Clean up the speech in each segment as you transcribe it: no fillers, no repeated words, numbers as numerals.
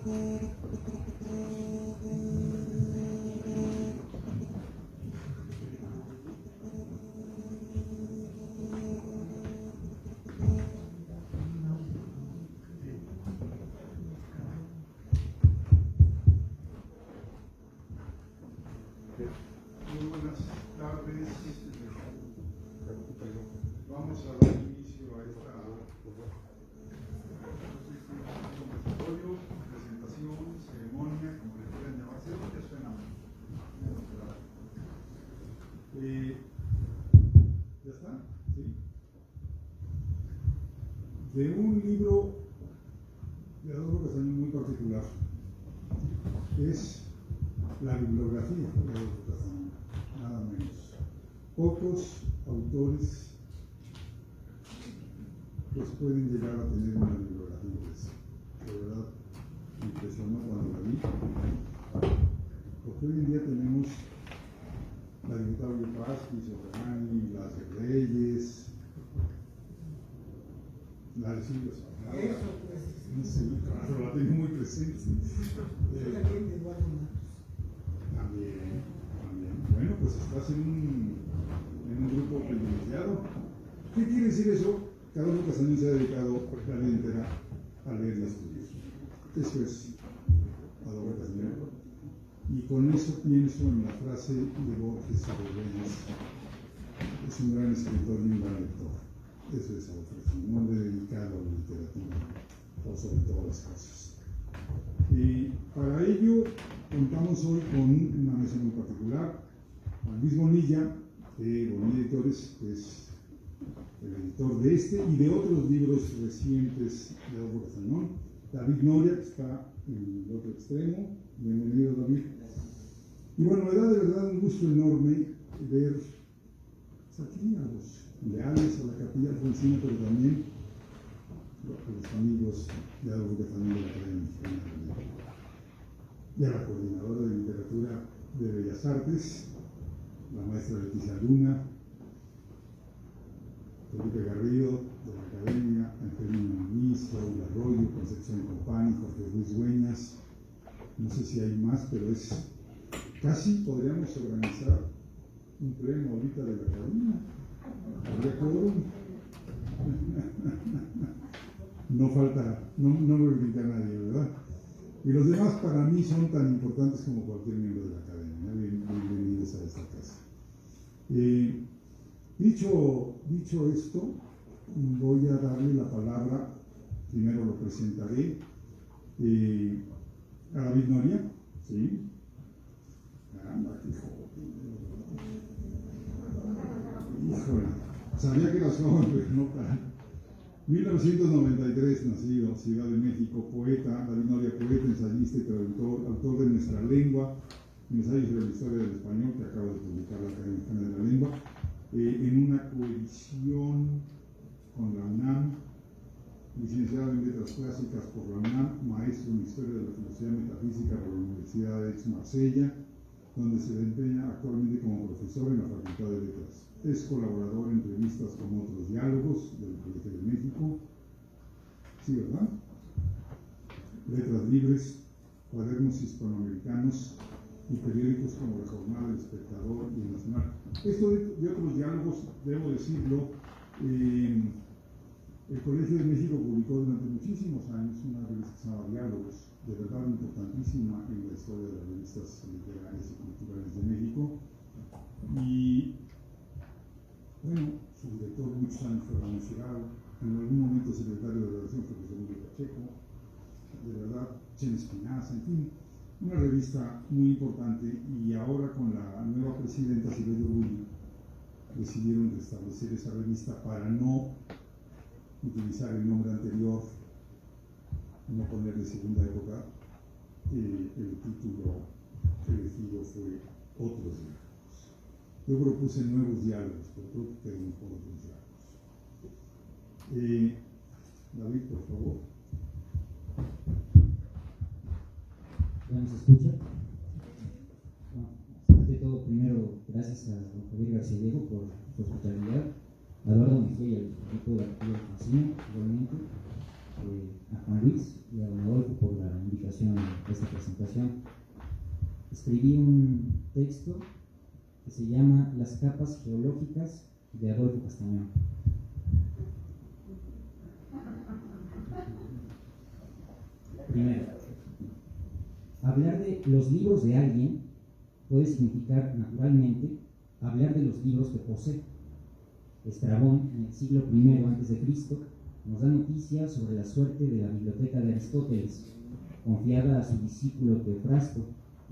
Muy buenas tardes. Vamos a dar inicio a esta presentación, ceremonia, como le quieran llamar. ¿Sí? ¿Qué suena? ¿Ya está? ¿Sí? De un libro de Adolfo Castañón muy particular. Es la bibliografía de Adolfo Castañón, nada menos. Pocos autores pues pueden llegar a tener una bibliografía de eso. De verdad, me impresionó cuando la vi. Porque hoy en día tenemos la de Octavio Paz, Pisocanani, las de Reyes, la de Silvio Zavala. No sé, claro, la tengo muy presente. También. Bueno, pues estás en un grupo privilegiado. ¿Qué quiere decir eso? Que Adolfo Castañón se ha dedicado la vida entera a leer y a estudiar. Eso es Adolfo Castañón. Y con eso pienso en la frase de Borges sobre Reyes. Es un gran escritor y un gran lector. Eso es Adolfo Castañón, un hombre dedicado a la literatura, por sobre todas las cosas. Y para ello contamos hoy con una mesa muy particular. Juan Luis Bonilla, de Bonilla Editores, que es el editor de este y de otros libros recientes de Adolfo Castañón. David Noria, que está en el otro extremo. Bienvenido, David. Y bueno, me da de verdad un gusto enorme ver aquí a los leales a la Capilla Alfonsina, pero también a los amigos de Adolfo Castañón de la Academia Mexicana de la Lengua, y a la coordinadora de literatura de Bellas Artes, la maestra Leticia Luna, Felipe Garrido de la Academia, Angelina Muniz, Raúl Arroyo, Concepción Compani, Jorge Luis Dueñas. No sé si hay más, pero es casi podríamos organizar un pleno ahorita de la Academia. ¿Habría quórum? No falta, no me brinca nadie, ¿verdad? Y los demás para mí son tan importantes como cualquier miembro de la Academia. Bienvenidos a esta casa. Dicho esto, voy a darle la palabra, primero lo presentaré, a David Noria, ¿sí? Caramba, qué joven. Híjole, sabía que era joven, pero no para. 1993 nacido, Ciudad de México, poeta, David Noria, poeta, ensayista y traductor, autor de Nuestra Lengua, Ensayos de la Historia del Español, que acaba de publicar la Academia Mexicana de la Lengua, en una coedición con la UNAM, licenciado en Letras Clásicas por la UNAM, maestro en Historia de la Filosofía Metafísica por la Universidad de Aix-Marsella, donde se desempeña actualmente como profesor en la Facultad de Letras. Es colaborador en revistas como Otros Diálogos del Colegio de México, sí, ¿verdad? Letras Libres, Cuadernos Hispanoamericanos y periódicos como La Jornada, El Espectador y El Nacional. Esto de Otros Diálogos, debo decirlo, el Colegio de México publicó durante muchísimos años una revista que se llama Diálogos, de verdad importantísima en la historia de las revistas literarias y culturales de México. Y bueno, su director muchos años fue Ramón Chirao, en algún momento secretario de Relación fue José Luis Pacheco, de verdad, Chen Espinaza, en fin, una revista muy importante. Y ahora con la nueva presidenta Silvia Rubí decidieron restablecer esa revista para no utilizar el nombre anterior, no ponerle segunda época. El título elegido fue Otros Diálogos. Yo propuse Nuevos Diálogos, pero creo que quedó mejor Otros Diálogos. David, por favor. ¿Ya nos escucha? Ante todo, primero, gracias a don Javier García Diego por su hospitalidad, a Eduardo Mejía y al equipo de la Capilla Alfonsina, igualmente, a Juan Luis y a don Adolfo por la invitación a esta presentación. Escribí un texto que se llama Las capas geológicas de Adolfo Castañón. Primero, hablar de los libros de alguien puede significar naturalmente hablar de los libros que posee. Estrabón, en el siglo I a.C., nos da noticias sobre la suerte de la biblioteca de Aristóteles, confiada a su discípulo Teofrasto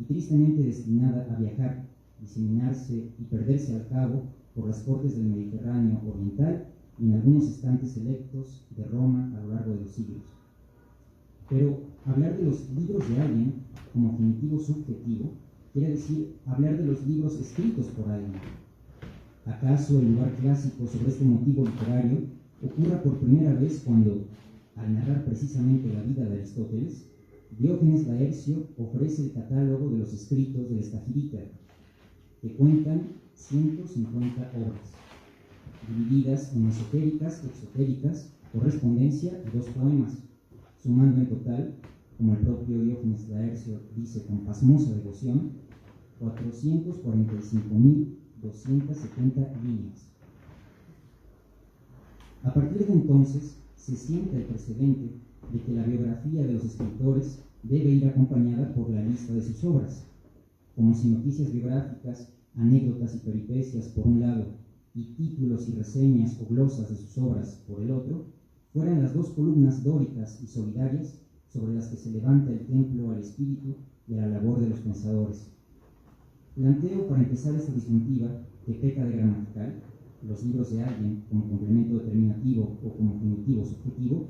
y tristemente destinada a viajar, diseminarse y perderse al cabo por las cortes del Mediterráneo oriental y en algunos estantes selectos de Roma a lo largo de los siglos. Pero hablar de los libros de alguien como genitivo subjetivo quiere decir hablar de los libros escritos por alguien. ¿Acaso el lugar clásico sobre este motivo literario ocurra por primera vez cuando, al narrar precisamente la vida de Aristóteles, Diógenes Laercio ofrece el catálogo de los escritos del Estagirita, que cuentan 150 obras, divididas en esotéricas, exotéricas, correspondencia y 2 poemas, sumando en total, como el propio Diógenes Laercio dice con pasmosa devoción, 445.270 líneas. A partir de entonces, se sienta el precedente de que la biografía de los escritores debe ir acompañada por la lista de sus obras, como si noticias biográficas, anécdotas y peripecias por un lado, y títulos y reseñas o glosas de sus obras por el otro, fueran las 2 columnas dóricas y solidarias sobre las que se levanta el templo al espíritu y a la labor de los pensadores. Planteo para empezar esta disyuntiva que peca de gramatical, los libros de alguien como complemento determinativo o como genitivo subjetivo,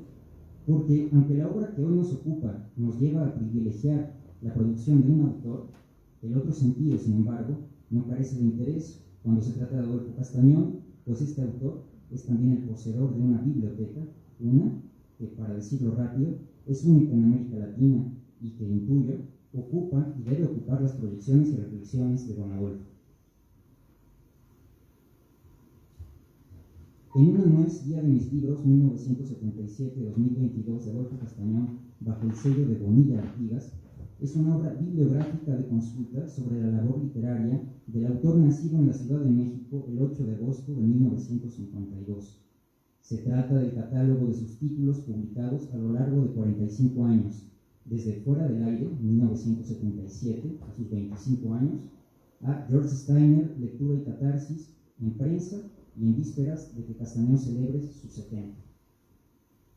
porque aunque la obra que hoy nos ocupa nos lleva a privilegiar la producción de un autor, el otro sentido, sin embargo, no carece de interés cuando se trata de Adolfo Castañón, pues este autor es también el poseedor de una biblioteca, una que, para decirlo rápido, es única en América Latina y que, intuyo, ocupa y debe ocupar las proyecciones y reflexiones de don Adolfo. En una nuez guía de mis libros 1977-2022 de Adolfo Castañón, bajo el sello de Bonilla Artigas, es una obra bibliográfica de consulta sobre la labor literaria del autor nacido en la Ciudad de México el 8 de agosto de 1952. Se trata del catálogo de sus títulos publicados a lo largo de 45 años, desde Fuera del Aire, 1977, a sus 25 años, a George Steiner, Lectura y Catarsis, en prensa y en vísperas de que Castañón celebre sus 70.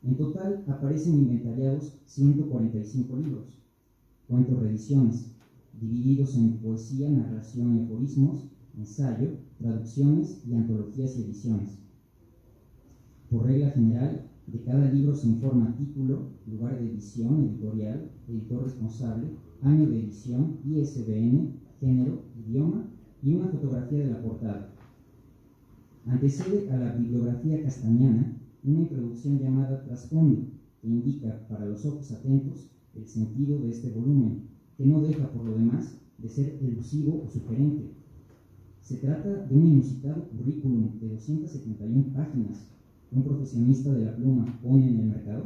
En total aparecen inventariados 145 libros, cuentos reediciones, divididos en poesía, narración y aforismos, ensayo, traducciones y antologías y ediciones. Por regla general, de cada libro se informa título, lugar de edición, editorial, editor responsable, año de edición, ISBN, género, idioma y una fotografía de la portada. Antecede a la bibliografía castañana una introducción llamada trasfondo, que indica para los ojos atentos el sentido de este volumen, que no deja por lo demás de ser elusivo o sugerente. Se trata de un inusitado currículum de 271 páginas que un profesionista de la pluma pone en el mercado.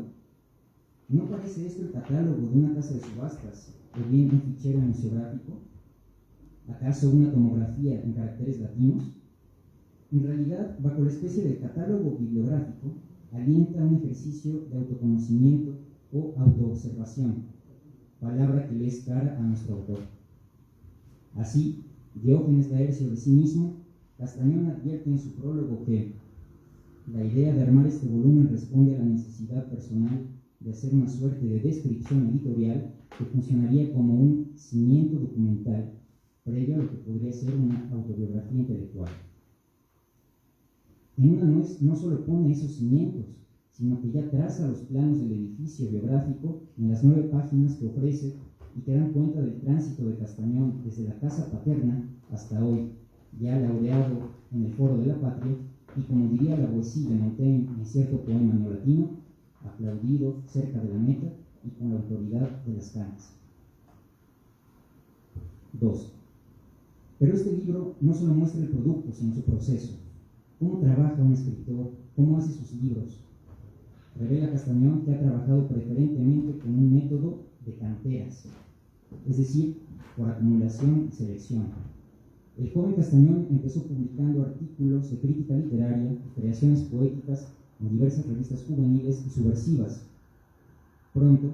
¿No parece esto el catálogo de una casa de subastas o bien un fichero museográfico? ¿Acaso una tomografía en caracteres latinos? En realidad, bajo la especie de catálogo bibliográfico, alienta un ejercicio de autoconocimiento o autoobservación, palabra que le es cara a nuestro autor. Así, Diógenes Laercio de sí mismo, Castañón advierte en su prólogo que la idea de armar este volumen responde a la necesidad personal de hacer una suerte de descripción editorial que funcionaría como un cimiento documental previo a lo que podría ser una autobiografía intelectual. En una nuez no solo pone esos cimientos, sino que ya traza los planos del edificio biográfico en las 9 páginas que ofrece y que dan cuenta del tránsito de Castañón desde la casa paterna hasta hoy, ya laureado en el Foro de la Patria y, como diría la poesía de Montaigne en cierto poema neolatino, aplaudido cerca de la meta y con la autoridad de las canas. 2. Pero este libro no solo muestra el producto, sino su proceso. ¿Cómo trabaja un escritor? ¿Cómo hace sus libros? Revela Castañón que ha trabajado preferentemente con un método de canteras, es decir, por acumulación y selección. El joven Castañón empezó publicando artículos de crítica literaria y creaciones poéticas en diversas revistas juveniles y subversivas. Pronto,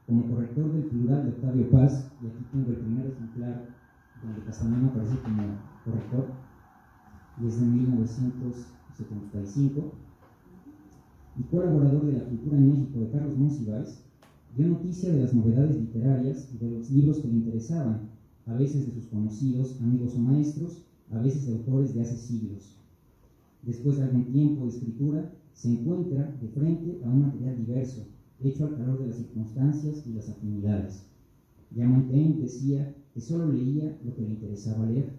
como corrector del Plural de Octavio Paz, y aquí tengo el primer ejemplar donde Castañón aparece como corrector, desde 1975, y colaborador de la Cultura en México de Carlos Monsiváis, dio noticia de las novedades literarias y de los libros que le interesaban, a veces de sus conocidos, amigos o maestros, a veces de autores de hace siglos. Después de algún tiempo de escritura, se encuentra de frente a un material diverso, hecho al calor de las circunstancias y las afinidades. Ya Montaigne decía que solo leía lo que le interesaba leer.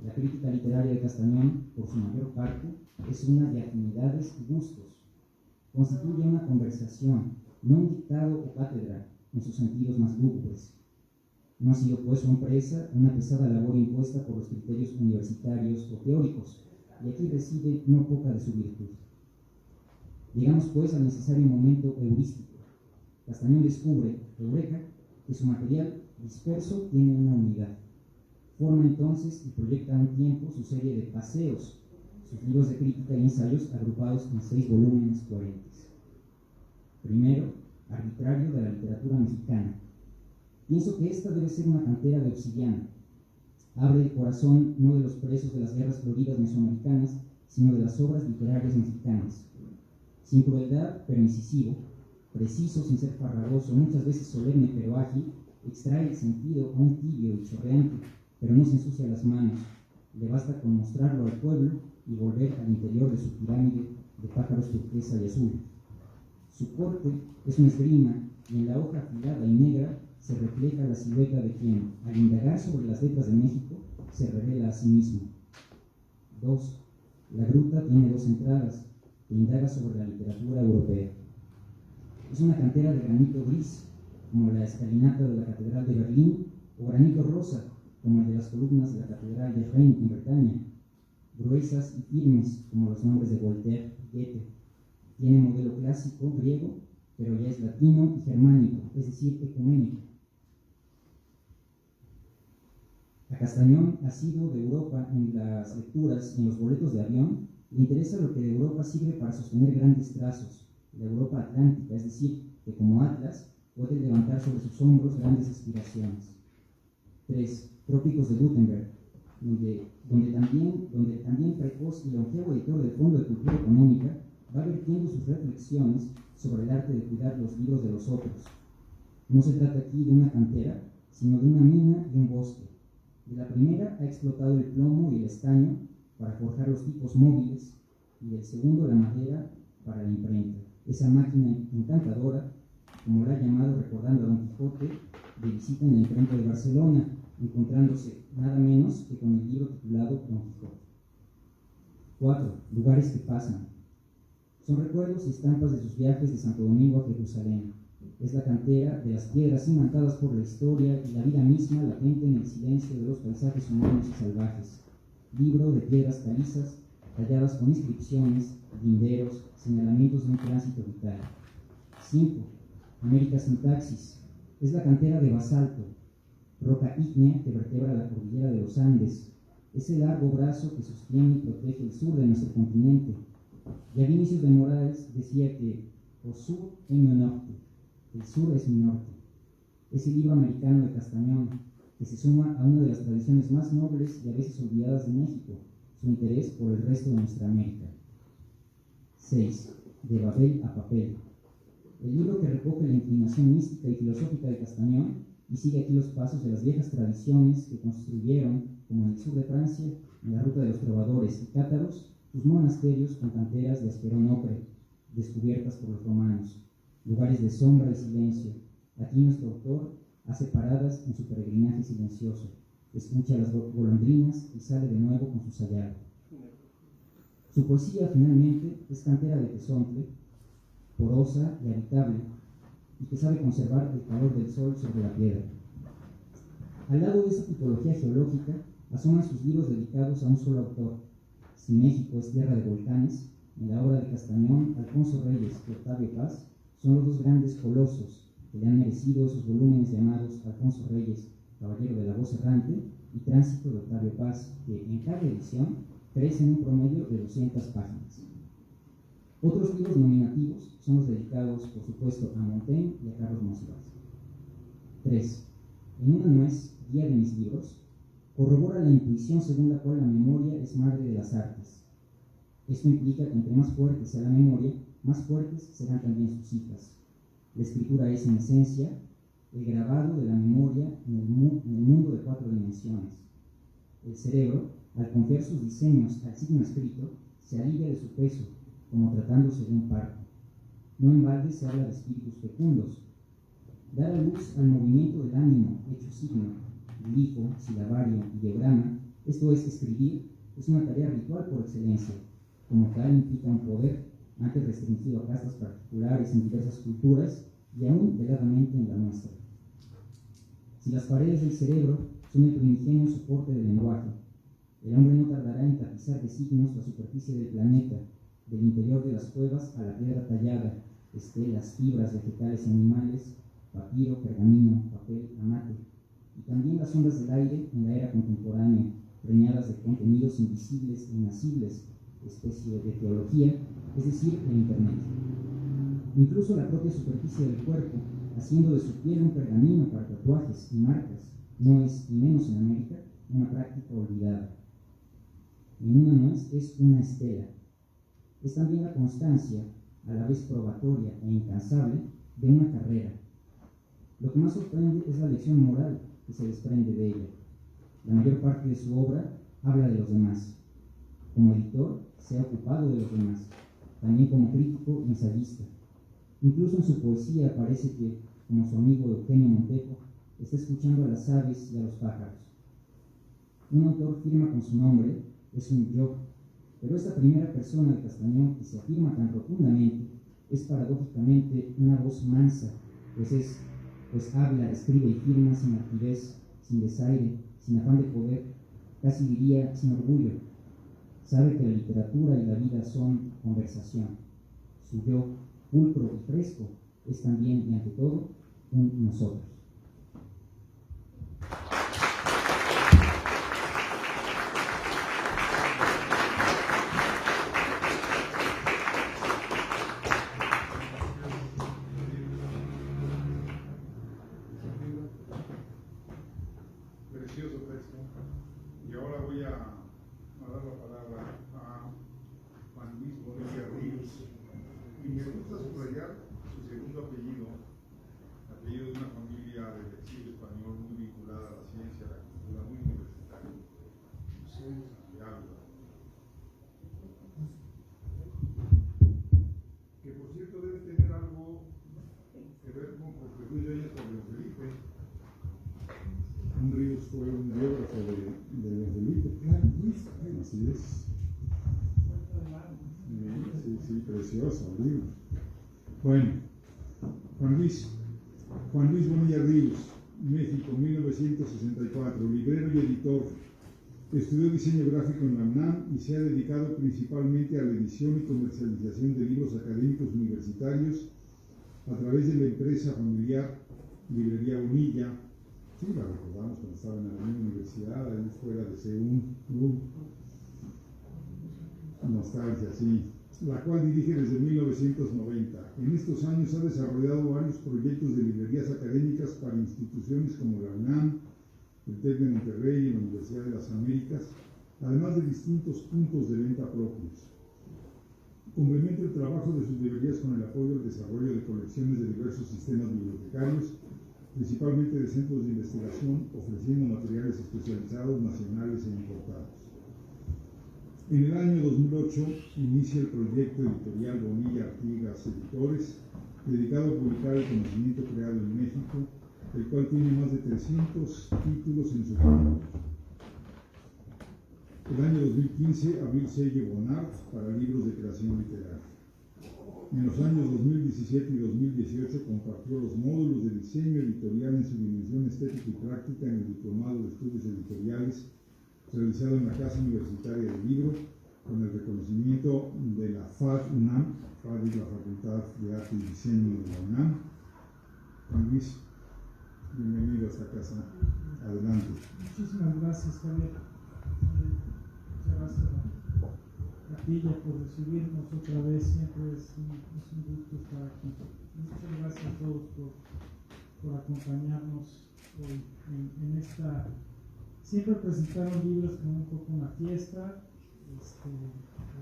La crítica literaria de Castañón, por su mayor parte, es una de afinidades y gustos. Constituye una conversación, no un dictado o cátedra, en sus sentidos más lúgubres. No ha sido pues su empresa una pesada labor impuesta por los criterios universitarios o teóricos, y aquí reside no poca de su virtud. Llegamos pues al necesario momento heurístico. Castañón descubre, eureka, que su material disperso tiene una unidad. Forma entonces y proyecta a un tiempo su serie de paseos, sus libros de crítica y ensayos agrupados en 6 volúmenes coherentes. Primero, Arbitrario de la literatura mexicana. Pienso que esta debe ser una cantera de obsidiana. Abre el corazón no de los presos de las guerras floridas mesoamericanas, sino de las obras literarias mexicanas. Sin crueldad, pero incisivo, preciso sin ser farragoso, muchas veces solemne pero ágil, extrae el sentido a un tibio y chorreante, pero no se ensucia las manos. Le basta con mostrarlo al pueblo y volver al interior de su pirámide de pájaros turquesa y azul. Su corte es una esgrima y en la hoja afilada y negra se refleja la silueta de quien, al indagar sobre las letras de México, se revela a sí mismo. 2. La gruta tiene 2 entradas, que indaga sobre la literatura europea. Es una cantera de granito gris, como la escalinata de la Catedral de Berlín, o granito rosa, como el de las columnas de la Catedral de Reims en Bretaña, gruesas y firmes, como los nombres de Voltaire y Goethe. Tiene modelo clásico griego, pero ya es latino y germánico, es decir, ecuménico. A Castañón, asiduo de Europa en las lecturas y en los boletos de avión, le interesa lo que de Europa sirve para sostener grandes trazos, la Europa atlántica, es decir, que como Atlas puede levantar sobre sus hombros grandes aspiraciones. 3. Trópicos de Gutenberg, donde el también precoz y longevo editor del Fondo de Cultura Económica va vertiendo sus reflexiones sobre el arte de cuidar los libros de los otros. No se trata aquí de una cantera, sino de una mina y un bosque. De la primera ha explotado el plomo y el estaño para forjar los tipos móviles, y del segundo la madera para la imprenta. Esa máquina encantadora, como la ha llamado recordando a Don Quijote, de visita en la imprenta de Barcelona, encontrándose nada menos que con el libro titulado Don Quijote. 4. Lugares que pasan. Son recuerdos y estampas de sus viajes de Santo Domingo a Jerusalén. Es la cantera de las piedras imantadas por la historia y la vida misma latente en el silencio de los paisajes humanos y salvajes. Libro de piedras calizas, talladas con inscripciones, linderos, señalamientos de un tránsito vital. 5. América Sintaxis. Es la cantera de basalto, roca ígnea que vertebra la cordillera de los Andes. Es el largo brazo que sostiene y protege el sur de nuestro continente. Ya Vinicius de Moraes decía que o sur es mi norte, el sur es mi norte. Es el libro americano de Castañón, que se suma a una de las tradiciones más nobles y a veces olvidadas de México, su interés por el resto de nuestra América. 6. De Babel a papel. El libro que recoge la inclinación mística y filosófica de Castañón y sigue aquí los pasos de las viejas tradiciones que construyeron, como en el sur de Francia, en la ruta de los trovadores y cátaros, sus monasterios con canteras de asperón ocre, descubiertas por los romanos, lugares de sombra y silencio. Aquí nuestro autor hace paradas en su peregrinaje silencioso, escucha las golondrinas y sale de nuevo con su hallazgos. Su poesía, finalmente, es cantera de tezontle, porosa y habitable, y que sabe conservar el calor del sol sobre la piedra. Al lado de esa tipología geológica, asoman sus libros dedicados a un solo autor. Si México es tierra de volcanes, En la obra de Castañón, Alfonso Reyes y Octavio Paz son los dos grandes colosos que le han merecido esos volúmenes llamados Alfonso Reyes, Caballero de la Voz Errante, y Tránsito de Octavio Paz, que en cada edición crecen un promedio de 200 páginas. Otros libros nominativos son los dedicados, por supuesto, a Montaigne y a Carlos Monsiváis. 3. En una nuez, guía de mis libros, corrobora la intuición según la cual la memoria es madre de las artes. Esto implica que entre más fuerte sea la memoria, más fuertes serán también sus hijas. La escritura es, en esencia, el grabado de la memoria en el mundo de 4 dimensiones. El cerebro, al confiar sus diseños al signo escrito, se alivia de su peso, como tratándose de un parto. No en balde se habla de espíritus fecundos. Dar a luz al movimiento del ánimo hecho signo, glifo, silabario, ideograma, esto es escribir, es una tarea ritual por excelencia. Como tal implica un poder, antes restringido a castas particulares en diversas culturas y aún veladamente en la nuestra. Si las paredes del cerebro son el primigenio soporte del lenguaje, el hombre no tardará en tapizar de signos la superficie del planeta, del interior de las cuevas a la piedra tallada, estelas, fibras vegetales y animales, papiro, pergamino, papel, amate, y también las ondas del aire en la era contemporánea, preñadas de contenidos invisibles e inasibles, especie de teología, es decir, el Internet. Incluso la propia superficie del cuerpo, haciendo de su piel un pergamino para tatuajes y marcas, no es, y menos en América, una práctica olvidada. En una nuez es una estela. Es también la constancia, a la vez probatoria e incansable, de una carrera. Lo que más sorprende es la lección moral que se desprende de ella. La mayor parte de su obra habla de los demás. Como editor, se ha ocupado de los demás, también como crítico y ensayista. Incluso en su poesía parece que, como su amigo Eugenio Montejo, está escuchando a las aves y a los pájaros. Un autor firma con su nombre, es un yo, pero esta primera persona de Castañón que se afirma tan rotundamente es paradójicamente una voz mansa, pues habla, escribe y firma sin altivez, sin desaire, sin afán de poder, casi diría sin orgullo. Sabe que la literatura y la vida son conversación. Su yo, pulcro y fresco, es también y ante todo un nosotros. Precioso texto. Y ahora voy a dar la palabra a Juan Luis Bonilla Ríos. Y me gusta subrayar su segundo apellido de una familia del exilio español muy vinculada a la ciencia, a la cultura, muy universitaria. Y habla. Que por cierto debe tener algo que ver con Jorge Luis Reyes por Don Felipe. Un Ríos fue un biógrafo de Don Felipe, claro, Luis, así es. Sí, precioso el libro. Bueno, Juan Luis Bonilla Ríos, México, 1964, librero y editor. Estudió diseño gráfico en la UNAM y se ha dedicado principalmente a la edición y comercialización de libros académicos universitarios a través de la empresa familiar Librería Bonilla. Sí, la recordamos cuando estaba en la misma universidad, ahí fuera de Seúl, nostalgia, sí, la cual dirige desde 1990. En estos años ha desarrollado varios proyectos de librerías académicas para instituciones como la UNAM, el TEC de Monterrey y la Universidad de las Américas, además de distintos puntos de venta propios. Complementa el trabajo de sus librerías con el apoyo al desarrollo de colecciones de diversos sistemas bibliotecarios, principalmente de centros de investigación, ofreciendo materiales especializados nacionales e importados. En el año 2008 inicia el proyecto editorial Bonilla Artigas Editores, dedicado a publicar el conocimiento creado en México, el cual tiene más de 300 títulos en su campo. El año 2015 abrió el sello Bonart para libros de creación literaria. En los años 2017 y 2018 compartió los módulos de diseño editorial en su dimensión estética y práctica en el Diplomado de Estudios Editoriales realizado en la Casa Universitaria del Libro con el reconocimiento de la FAD UNAM, FAD es la Facultad de Arte y Diseño de la UNAM. Juan Luis, bienvenido a esta casa. Adelante. Muchísimas gracias, Javier. Muchas gracias a Capilla por recibirnos otra vez. Siempre es un gusto estar aquí. Muchas gracias a todos por acompañarnos hoy en esta. Siempre presentaron libros como un poco una fiesta.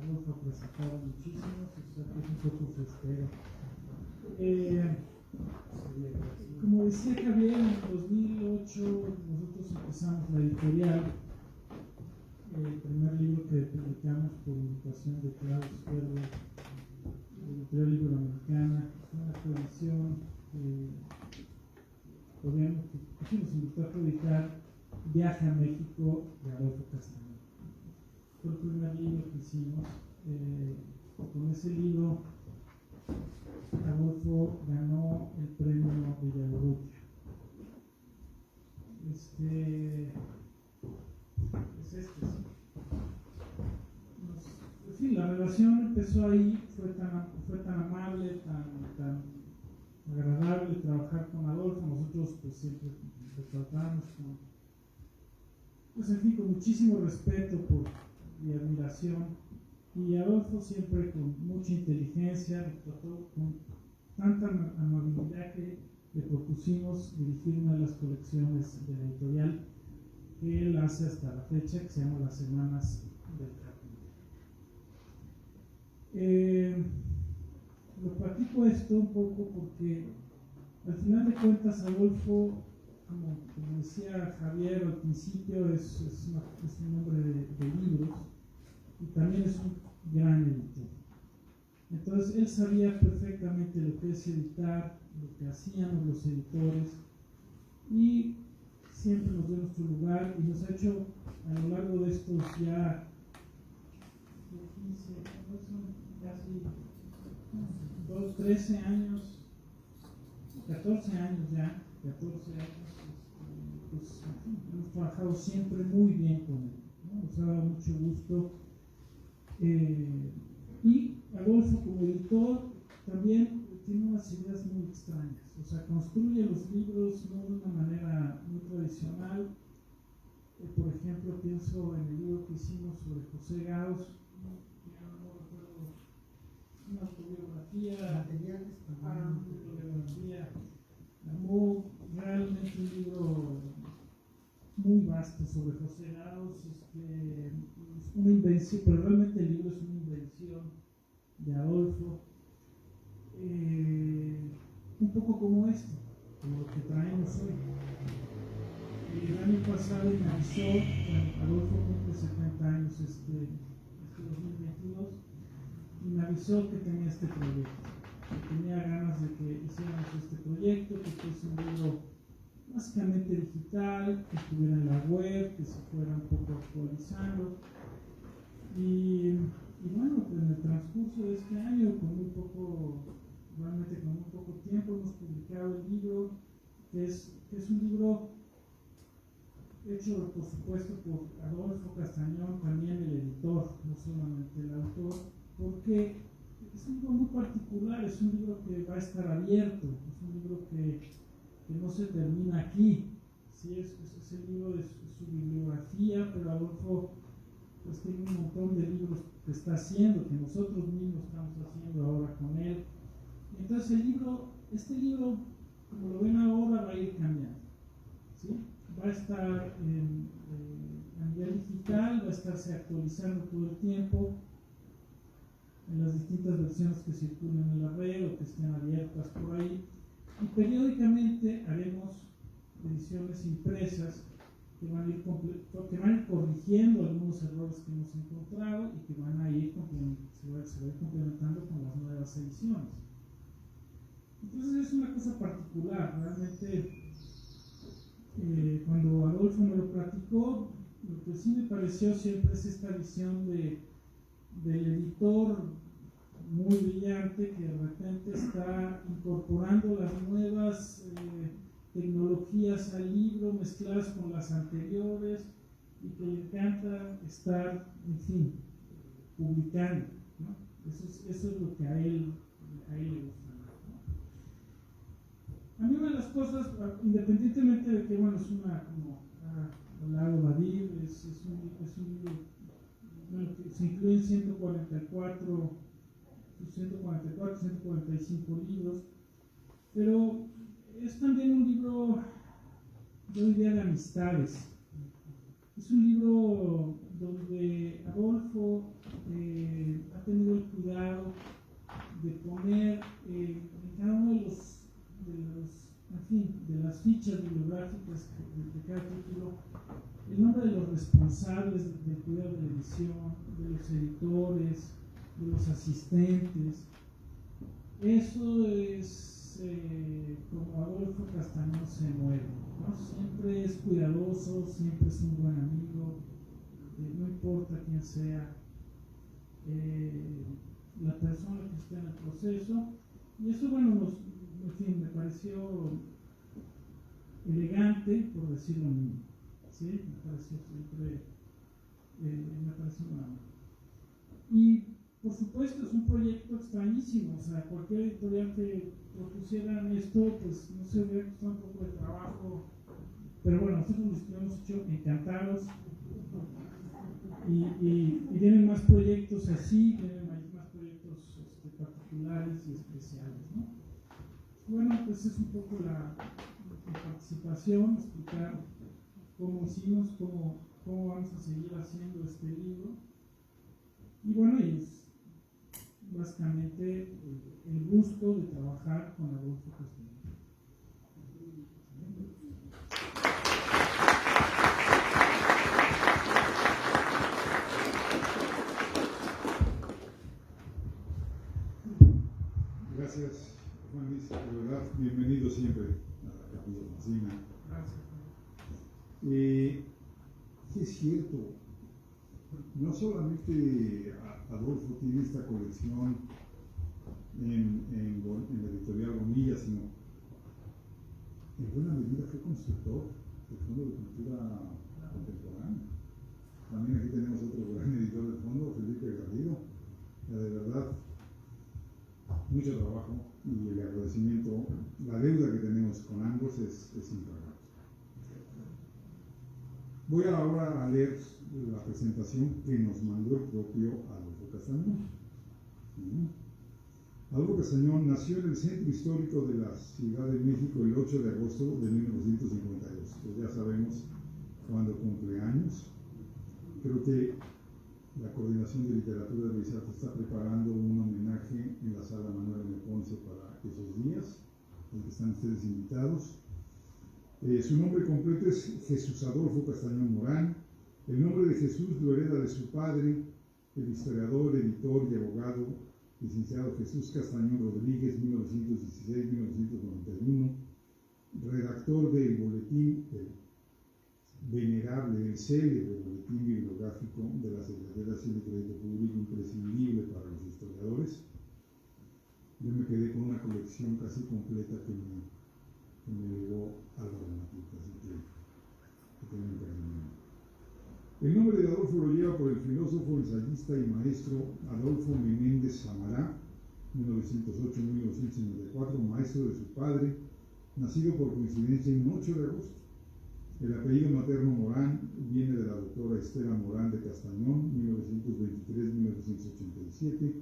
Adolfo ha presentado muchísimos, o sea que es un poco festero. Como decía Javier, en 2008 nosotros empezamos la editorial. El primer libro que publicamos por invitación de Claudio Izquierdo, la editorial Iberoamericana, fue una coedición que nos invitó a publicar Viaje a México de Adolfo Castañón. Fue el primer libro que hicimos. Con ese libro Adolfo ganó el premio Villaurrutia. Sí, la relación empezó ahí, fue tan amable, tan agradable trabajar con Adolfo. Nosotros pues siempre lo tratamos con muchísimo respeto y admiración. Y Adolfo siempre con mucha inteligencia, trató con tanta amabilidad que le propusimos dirigir una de las colecciones de la editorial que él hace hasta la fecha, que se llama Las Semanas del Carpintero. Lo platico esto un poco porque al final de cuentas Adolfo, como decía Javier al principio, es un hombre de libros y también es un gran editor. Entonces él sabía perfectamente lo que es editar, lo que hacíamos los editores, y siempre nos dio nuestro lugar y nos ha hecho a lo largo de estos ya 15, casi 13 años, 14 años ya, 14 años, pues hemos trabajado siempre muy bien con él, ¿no? Nos ha dado mucho gusto. Y Adolfo como editor también tiene unas ideas muy extrañas, o sea, construye los libros no de una manera muy tradicional. Por ejemplo, pienso en el libro que hicimos sobre José Gauss, no recuerdo, una autobiografía, realmente un libro muy vasto sobre José Gauss, una invención, pero realmente el libro es una invención de Adolfo, un poco como esto, como lo que traemos hoy. El año pasado me avisó, Adolfo cumple 70 años este 2022, y me avisó que tenía este proyecto, que tenía ganas de que hiciéramos este proyecto, que fuese un libro básicamente digital, que estuviera en la web, que se fuera un poco actualizando. Y bueno, pues en el transcurso de este año, realmente con muy poco tiempo, hemos publicado el libro, que es un libro hecho, por supuesto, por Adolfo Castañón, también el editor, no solamente el autor, porque es un libro muy particular, es un libro que va a estar abierto, es un libro que no se termina aquí. Sí, es el libro de su bibliografía, pero Adolfo pues tiene un montón de libros que está haciendo, que nosotros mismos estamos haciendo ahora con él. Entonces este libro, como lo ven ahora, va a ir cambiando, ¿sí? Va a estar a nivel digital, va a estarse actualizando todo el tiempo en las distintas versiones que circulen en la red o que estén abiertas por ahí, y periódicamente haremos ediciones impresas que van a ir corrigiendo algunos errores que hemos encontrado y que van a ir complementando con las nuevas ediciones. Entonces es una cosa particular, realmente. Cuando Adolfo me lo platicó, lo que sí me pareció siempre es esta visión del editor muy brillante que de repente está incorporando las nuevas tecnologías al libro mezcladas con las anteriores, y que le encanta estar, en fin, publicando, ¿no? Eso es lo que a él le gusta más, ¿no? A mí una de las cosas, independientemente de que, bueno, es una, como ha hablado David, es un libro, bueno, que se incluyen 145 libros, pero es también un libro, yo diría, de amistades. Es un libro donde Adolfo ha tenido el cuidado de poner en cada uno de las fichas bibliográficas de cada título el nombre de los responsables del cuidado de la edición, de los editores, de los asistentes. Eso es como Adolfo Castañón se mueve, ¿no? Siempre es cuidadoso, siempre es un buen amigo, no importa quién sea la persona que esté en el proceso. Y eso, bueno, me pareció elegante, por decirlo mismo. ¿Sí? Me pareció siempre, me pareció una... Y por supuesto es un proyecto extrañísimo, o sea, cualquier editorial que propusieran esto, pues no se hubiera costado un poco de trabajo, pero bueno, nosotros lo hemos hecho encantados, y vienen más proyectos así, vienen más proyectos particulares y especiales, ¿no? Bueno, pues es un poco la participación, explicar cómo hicimos, cómo vamos a seguir haciendo este libro. Y bueno, y es básicamente el gusto de trabajar con Adolfo Castañón. Gracias, Juan Luis, de verdad, bienvenido siempre a la Capilla Oficina. Gracias. Sí, es cierto, no solamente Adolfo tiene esta colección en la editorial Bonilla, sino en buena medida fue constructor del Fondo de Cultura Contemporánea. También aquí tenemos otro gran editor del fondo, Felipe Garrido. De verdad, mucho trabajo y el agradecimiento, la deuda que tenemos con ambos es impagable. Voy ahora a leer la presentación que nos mandó el propio Adolfo Castañón. Adolfo Castañón nació en el centro histórico de la Ciudad de México el 8 de agosto de 1952. Pues ya sabemos cuándo cumple años. Creo que la Coordinación de Literatura de Bellas Artes está preparando un homenaje en la Sala Manuel M. Ponce para esos días, en que están ustedes invitados. Su nombre completo es Jesús Adolfo Castañón Morán. El nombre de Jesús lo hereda de su padre, el historiador, editor y abogado, licenciado Jesús Castañón Rodríguez, 1916-1991, redactor del boletín, venerable, el célebre boletín bibliográfico de la Secretaría de Hacienda y Crédito Público, imprescindible para los historiadores. Yo me quedé con una colección casi completa que me llevó a la gramática, así que tengo un cariño. El nombre de Adolfo lo lleva por el filósofo, ensayista y maestro Adolfo Menéndez Samará, 1908-1954, maestro de su padre, nacido por coincidencia en 8 de agosto. El apellido materno Morán viene de la doctora Estela Morán de Castañón, 1923-1987,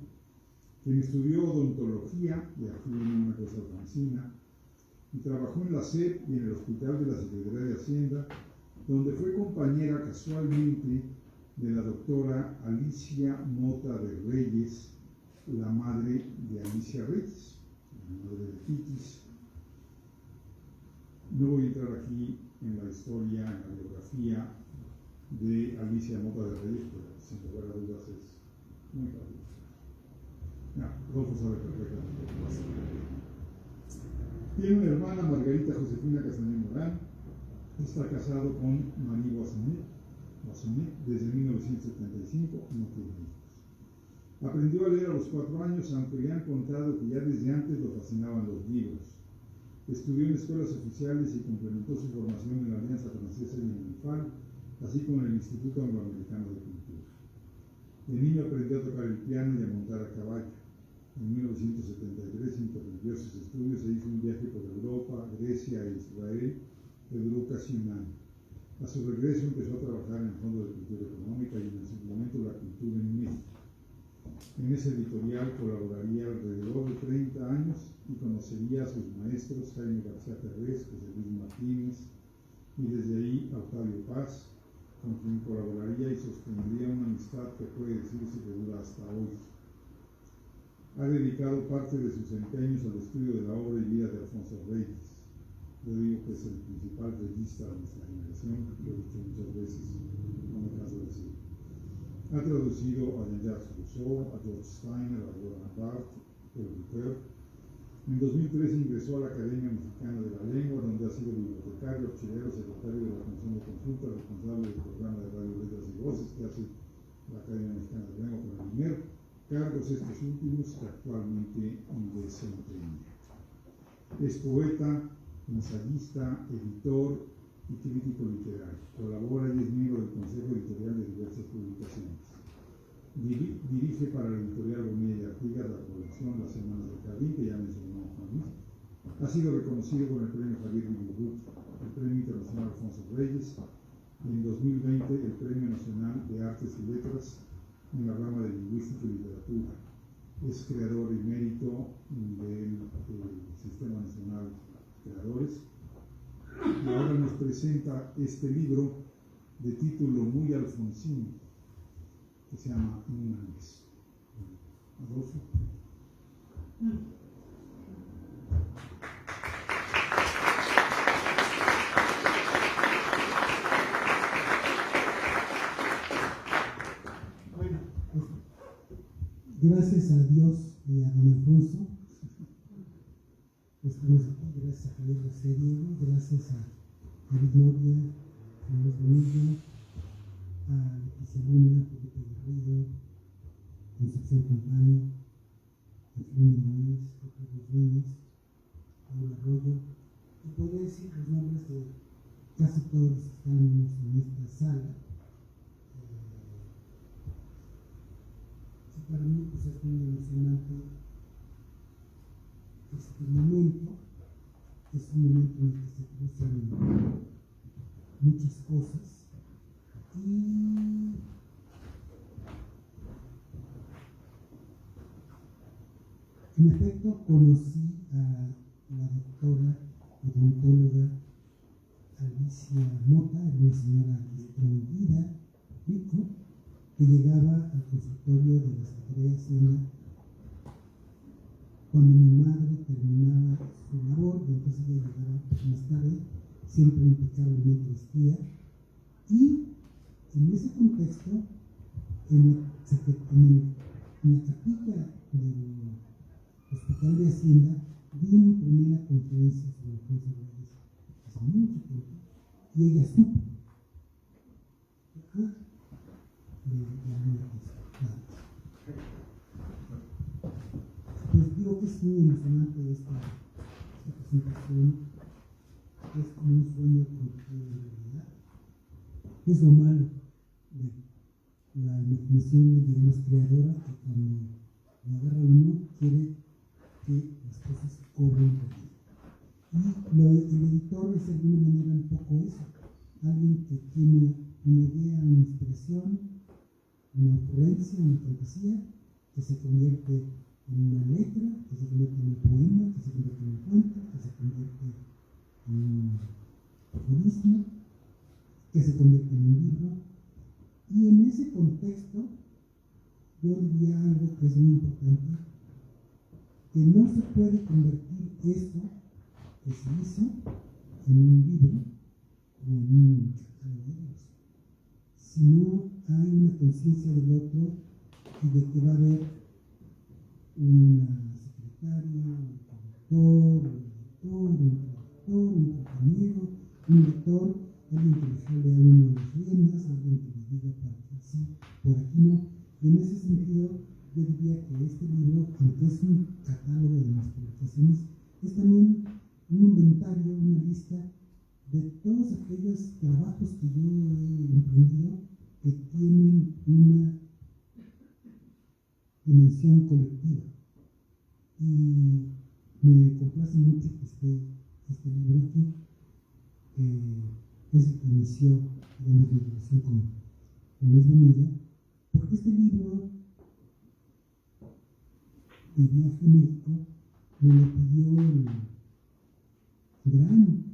quien estudió odontología, y aquí viene una cosa francina, y trabajó en la SEP y en el Hospital de la Secretaría de Hacienda, donde fue compañera casualmente de la doctora Alicia Mota de Reyes, la madre de Alicia Reyes, la madre de Titis. No voy a entrar aquí en la historia, en la biografía de Alicia Mota de Reyes, pero sin lugar a dudas es muy fabulosa. Adolfo sabe perfectamente lo que pasa. Tiene una hermana, Margarita Josefina Castañón Morán. Está casado con Marie Boissonnet desde 1975, no tiene hijos. Aprendió a leer a los 4 años, aunque le han contado que ya desde antes lo fascinaban los libros. Estudió en escuelas oficiales y complementó su formación en la Alianza Francesa y en el INFAL, así como en el Instituto Angloamericano de Cultura. De niño aprendió a tocar el piano y a montar a caballo. En 1973 interrumpió sus estudios e hizo un viaje por Europa, Grecia e Israel que duró casi un año. A su regreso empezó a trabajar en el Fondo de Cultura Económica y en el suplemento La Cultura en México. En ese editorial colaboraría alrededor de 30 años y conocería a sus maestros Jaime García Ferrés, José Luis Martínez y desde ahí a Octavio Paz, con quien colaboraría y sostendría una amistad que puede decirse que dura hasta hoy. Ha dedicado parte de sus empeños al estudio de la obra y vida de Alfonso Reyes. Yo digo que es el principal reyista de nuestra generación, lo he dicho muchas veces, no me canso de decirlo. Ha traducido a Jean-Jacques Rousseau, a George Steiner, a Roland Barthes, a Ricoeur. En 2013 ingresó a la Academia Mexicana de la Lengua, donde ha sido bibliotecario, archivero, secretario de la Comisión de Consulta, responsable del programa de Radio Letras y Voces que hace la Academia Mexicana de la Lengua con el INER, cargos estos últimos que actualmente desempeña. Es poeta, ensayista, editor y crítico literario. Colabora y es miembro del Consejo Editorial de diversas publicaciones. Dirige para la editorial Bonilla y Artigas la colección Las Semanas del Jardín, que ya mencionó Juan Luis. Ha sido reconocido con el premio Javier Bilbut, el premio internacional Alfonso Reyes y en 2020 el premio nacional de Artes y Letras en la rama de Lingüística y Literatura. Es creador emérito del Sistema Nacional de Creadores. Y ahora nos presenta este libro de título muy alfonsino, que se llama Inmanes. Adolfo. Bueno, gracias a Dios y a don Alfonso, estamos aquí, gracias a Javier García Diego, gracias a David Novia, a Luis Bonilla, a Leticia Luna, Felipe Garrido, Concepción Campani, Antonio Núñez, Jorge Núñez, Paula Arroyo, y podría decir los nombres de casi todos los que están en esta sala. Y para mí pues, es muy emocionante este momento. Es un momento en el que se cruzan muchas cosas y en efecto conocí a la doctora odontóloga Alicia Mota, una señora distinguida, rico, que llegaba al consultorio de la Secretaría de Hacienda cuando mi madre terminaba su labor, y entonces ella llegaba más tarde, siempre impecablemente vestida, y en ese contexto, en la capilla del Hospital de Hacienda, di mi primera conferencia sobre Alfonso Reyes hace mucho tiempo, y ella supo. Pues digo que es muy emocionante esta presentación, es como un sueño convertido en realidad. Es lo malo de la imaginación, digamos, creadora, que cuando lo agarra uno quiere que las cosas cobren realidad. Y el editor es de alguna manera un poco eso, alguien que tiene una idea, una inspiración, una ocurrencia, una fantasía, que se convierte en una letra, que se convierte en un poema, que se convierte en un cuento, que se convierte en un aforismo, que se convierte en un libro. Y en ese contexto, yo diría algo que es muy importante, que no se puede convertir esto que se hizo en un libro o en un catálogo de libros, si no hay una conciencia del otro y de que va a haber una secretaria, un corrector, un traductor, un compañero, un lector, alguien que le jale a uno las riendas, alguien que le diga para que sí, por aquí no. Y en ese sentido, yo diría que este libro, aunque es un catálogo de mis publicaciones, es también un inventario, una lista de todos aquellos trabajos que yo he emprendido que tienen una dimensión colectiva. Y me complace mucho que esté este libro aquí, que es el que inició, digamos, mi relación con Luis Bonilla, porque este libro de viaje a México me lo pidió el gran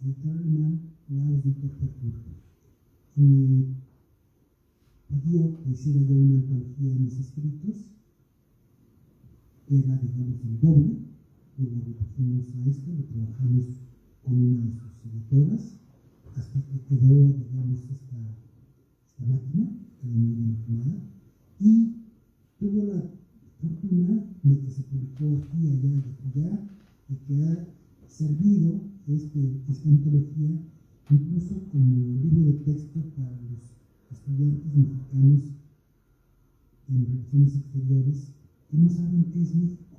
editor alemán Klaus Dieter Pertur, y me pidió que hiciera yo una antología de mis escritos, que era, digamos, el doble, y lo repusimos a esto, lo trabajamos con una de sus editoras, hasta que quedó, digamos, esta máquina, que era muy bien formada, y tuvo la fortuna de que se publicó aquí, allá y allá, y que ha servido esta antología incluso como libro de texto para los estudiantes mexicanos en relaciones exteriores que no saben qué es México,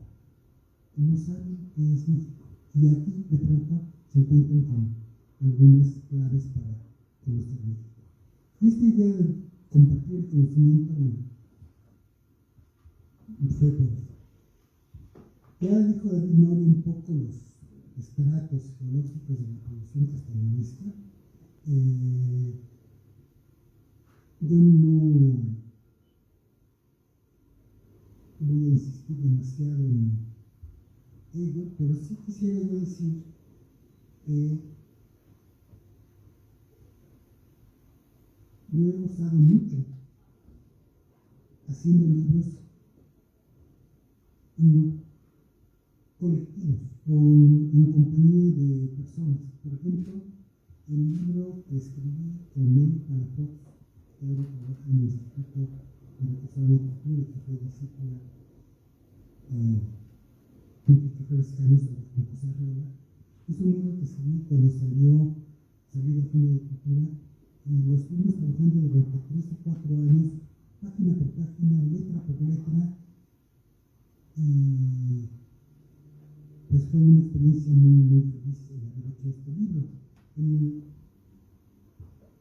y aquí de pronto se encuentran con algunas claves para conocer México. Y esta idea de compartir el conocimiento, bueno, fue por ahí. Ya dijo David Nori un poco los estratos geológicos de la producción castellanista. Yo no voy a insistir demasiado en ello, pero sí quisiera yo decir que yo he gozado mucho haciendo libros colectivos o en compañía de personas. Por ejemplo, el libro que escribí con Nelly Palafox, que ahora trabaja en el Instituto de Educación y Cultura, que fue discípula que fue escano sobre José Arreola, es un libro que escribí cuando salí del Fondo de Cultura, y lo estuvimos trabajando durante 3 o 4 años, página por página, letra por letra, y pues fue una experiencia muy, muy feliz el haber hecho este libro. El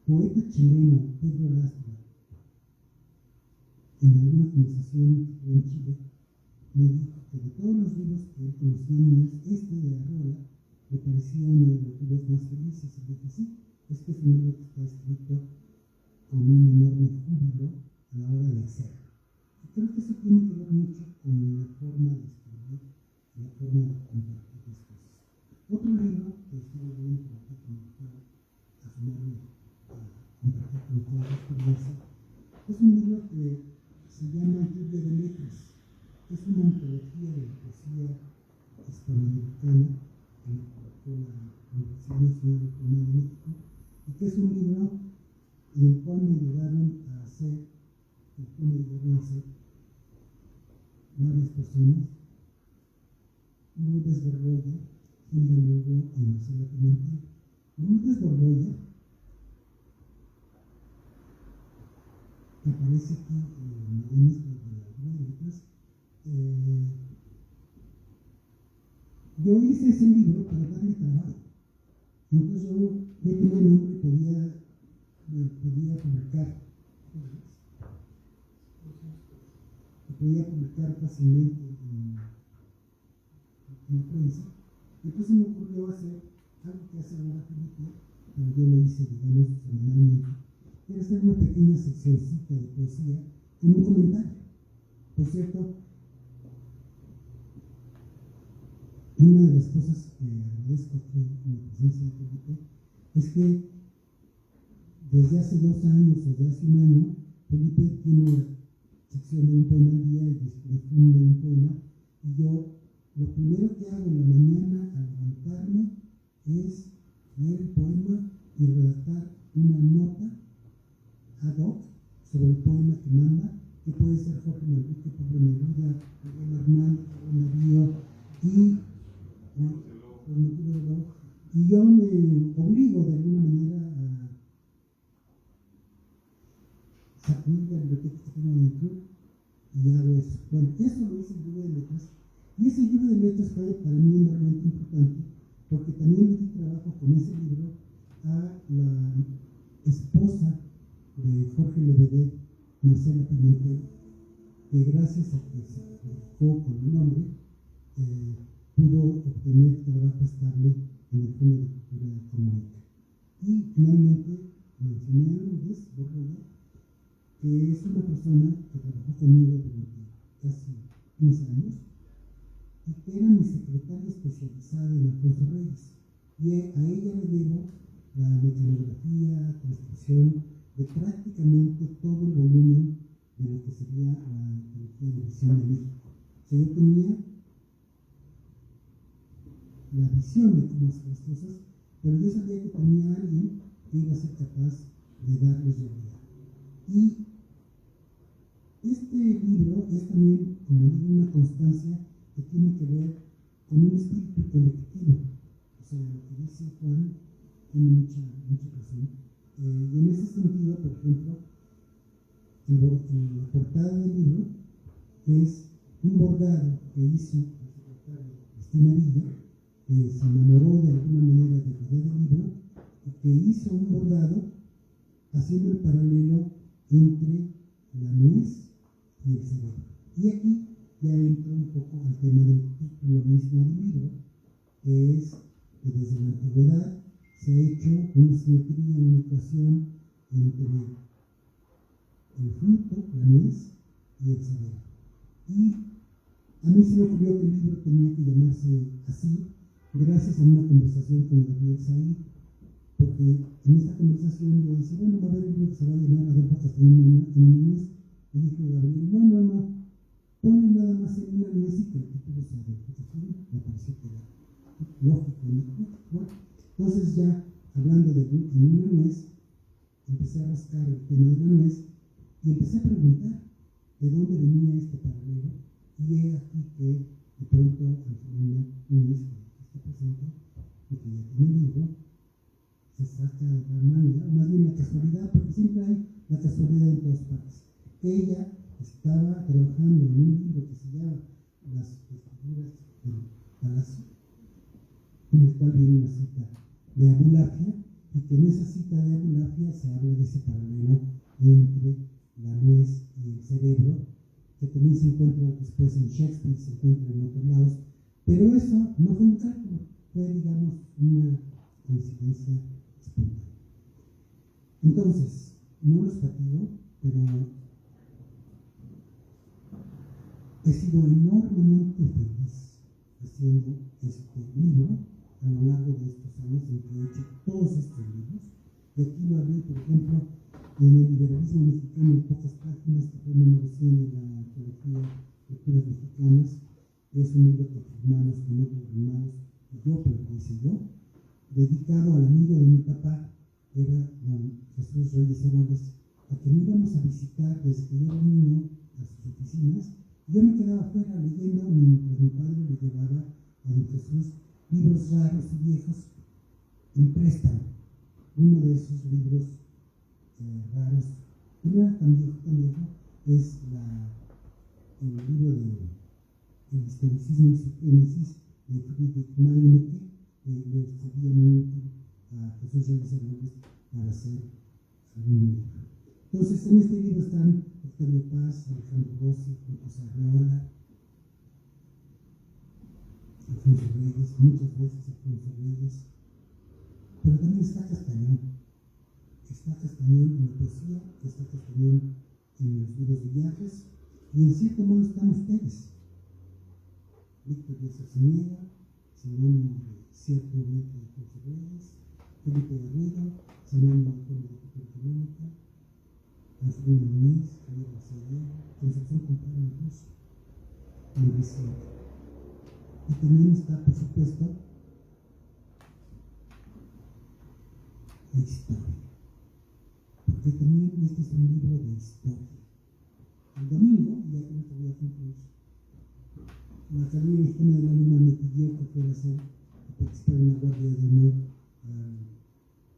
poeta chileno Pedro Lastra, en alguna conversación que tuve en Chile, me dijo que de todos los libros que él conocía, este de Arreola le parecía uno de los libros más felices. Y dije, sí, es que es un libro que está escrito con un enorme júbilo a la hora de hacerlo. Y creo que eso tiene que ver mucho con la forma de escribir, la forma de compartir las cosas. Otro libro que estuve viendo por aquí, que me gustaba asumirme a compartir con toda la experiencia, es un libro que se llama Lluvia de Letras. Es una antología de la poesía hispanoamericana que publicó la Universidad Nacional Autónoma de México, y que es un libro en el cual me ayudaron a hacer varias personas: Lourdes Borbolla, Hilda Lugo y Marcela Pimentel. Lourdes Borbolla, que aparece aquí en este de la Lluvia de Letras, yo hice ese libro para darle trabajo. Entonces yo tenía el nombre y podía publicar fácilmente en la prensa. Entonces me ocurrió hacer algo que hace ahora Felipe, pero yo lo hice, digamos, semanalmente, era hacer una pequeña seccioncita de poesía con un comentario. Por cierto, una de las cosas que agradezco aquí en la presencia de Felipe es que desde hace 2 años o desde hace 1 año, Felipe tiene una sección de un poema al día, y difunde un poema, y yo lo primero que hago en la mañana al levantarme es leer el poema y redactar una nota ad hoc sobre el poema que manda, que puede ser Jorge Manrique, Pablo Neruda, Miguel Hernández, Pablo Navío, y yo me obligo de alguna manera a sacudir la biblioteca que tengo en YouTube y hago eso. Bueno, eso lo hice en Lluvia de Letras, y ese Lluvia de Letras fue para mí enormemente importante, porque también le di trabajo con ese libro a la esposa de Jorge Lebedet, Marcela Pimentel, que gracias a que se dedicó con el nombre, pudo obtener trabajo estable en el Fondo de Cultura Económica. Y finalmente mencioné a Lourdes Borbolla, que es una persona que trabajó conmigo durante casi 15 años y que era mi secretaria especializada en Alfonso Reyes. Y a ella le debo la mecanografía, transcripción de prácticamente todo el volumen de lo que sería la antología de visión de México. O sea, yo tenía la visión de cómo hacer las cosas, pero yo sabía que tenía alguien que iba a ser capaz de darles realidad. Y este libro es también, como digo, una constancia que tiene que ver con un espíritu colectivo. O sea, lo que dice Juan tiene mucha razón. Y en ese sentido, por ejemplo, la portada del libro es un bordado que hizo la secretaria Cristina Villa, que se enamoró de alguna manera de la idea del libro y que hizo un bordado haciendo el paralelo entre la nuez y el cerebro. Y aquí ya entra un poco al tema del título mismo del libro, que es que desde la antigüedad se ha hecho una simetría, una ecuación entre el fruto, la nuez, y el cerebro. Y a mí se me ocurrió que el libro tenía que llamarse así, gracias a una conversación con Gabriel Said, porque en esta conversación yo decía, bueno, va a haber un libro que se va a llamar Adolfo Castañón en una nuez, y dijo Gabriel, no, ponle nada más en una nuez y que el título sea Adolfo Castañón. Me pareció que era lógico. Bueno, entonces ya, hablando de en una nuez, empecé a rascar el tema de la nuez y empecé a preguntar de dónde venía este paralelo, y he aquí que de pronto Angelina Núñez, que está presente y que ya tiene el libro, se saca de la manga, más bien la casualidad, porque siempre hay la casualidad en todas partes. Ella estaba trabajando en un libro que se llama Las Vestiduras del Palacio, en el cual viene una cita de Abulafia, y que en esa cita de Abulafia se habla de ese paralelo entre la nuez y el cerebro, que también se encuentra después en Shakespeare, se encuentra en otros lados, pero eso no fue un cálculo, fue, digamos, una coincidencia espontánea. Entonces, no los fatigo, pero he sido enormemente feliz haciendo este libro a lo largo de estos años en que he hecho todos estos libros. Y aquí lo hablé, por ejemplo, en el liberalismo mexicano en pocas páginas, que fue número 100 de la antología Lecturas Mexicanas. Es un libro que firmamos con otros hermanos, y yo, pero lo hice yo, dedicado al amigo de mi papá, que era don Jesús Reyes Heroles, a quien íbamos a visitar desde que yo era niño a sus oficinas. Yo me quedaba afuera leyendo mientras mi padre le llevaba a don Jesús libros raros y viejos en préstamo. Uno de esos libros raros, que no era tan viejo, es el libro de El historicismo y su génesis de Friedrich Meinecke, que le sería muy útil a Jesús Reyes Heroles para hacer algún libro. Entonces, en este libro están Octavio Paz, Alejandro Rossi, José Arreola, Alfonso Reyes, muchas veces Alfonso Reyes, pero también está Castañón. Está Castañón en la poesía, está Castañón en los libros de viajes, y en cierto modo están ustedes. Víctor Díaz Arciniega, sinónimo de cierto momento de Alfonso Reyes, Felipe Garrido, sinónimo de Fondo de Cultura Económica, Angelina Núñez, Javier García, Concepción Comparo incluso, en reciente. Y también está, por supuesto, la historia, porque también este es un libro de historia. El domingo, ya que no te voy a concluir, la Academia Mexicana de la Lima me pidió que fuera a participar en la Guardia de Honor al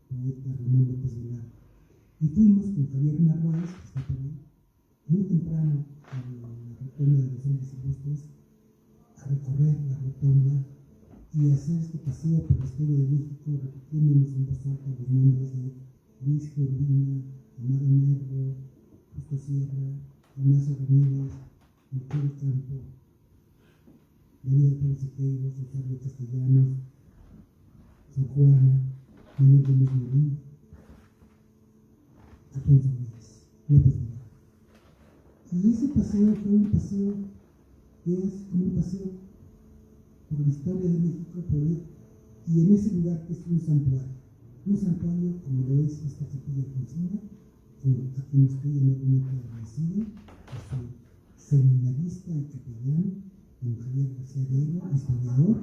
poeta Ramón López Velar. Y fuimos con Javier Narváez, que está por ahí, muy temprano a la rotonda de los hombres ilustres, a recorrer la rotonda y hacer este paseo por la historia de México, repitiéndonos en voz alta los nombres de Luis Urbina, Amado Nervo, Justo Sierra, Ignacio Ramírez, Mujer Campo, María Pérez Siqueiros, Rosario Castellanos, San Juana, Manuel Gómez Morín, Alfonso Reyes, López Velarde. Y ese paseo fue un paseo que es como un paseo por la historia de México, y en ese lugar que es un santuario como lo es esta capilla alfonsina, a quien estoy enormemente agradecido, a su seminarista y capellán, don Javier García Diego, historiador,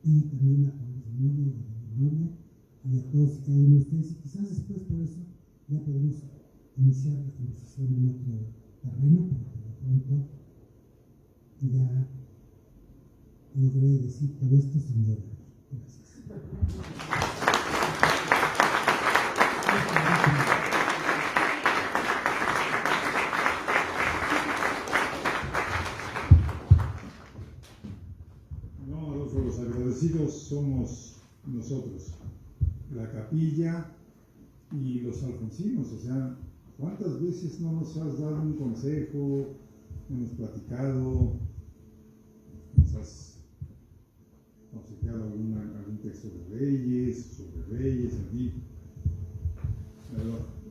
y también a Pablo Zúñiga y a la memoria, y a todos y cada uno de ustedes, y quizás después por eso ya podemos iniciar la conversación en otro terreno, pero por lo pronto ya logré decir todo esto sin llorar. Gracias. No, Adolfo, los agradecidos somos nosotros, la capilla y los alfonsinos. O sea, ¿cuántas veces no nos has dado un consejo, hemos platicado, nos has aconsejado algún texto de Reyes, sobre Reyes, en fin?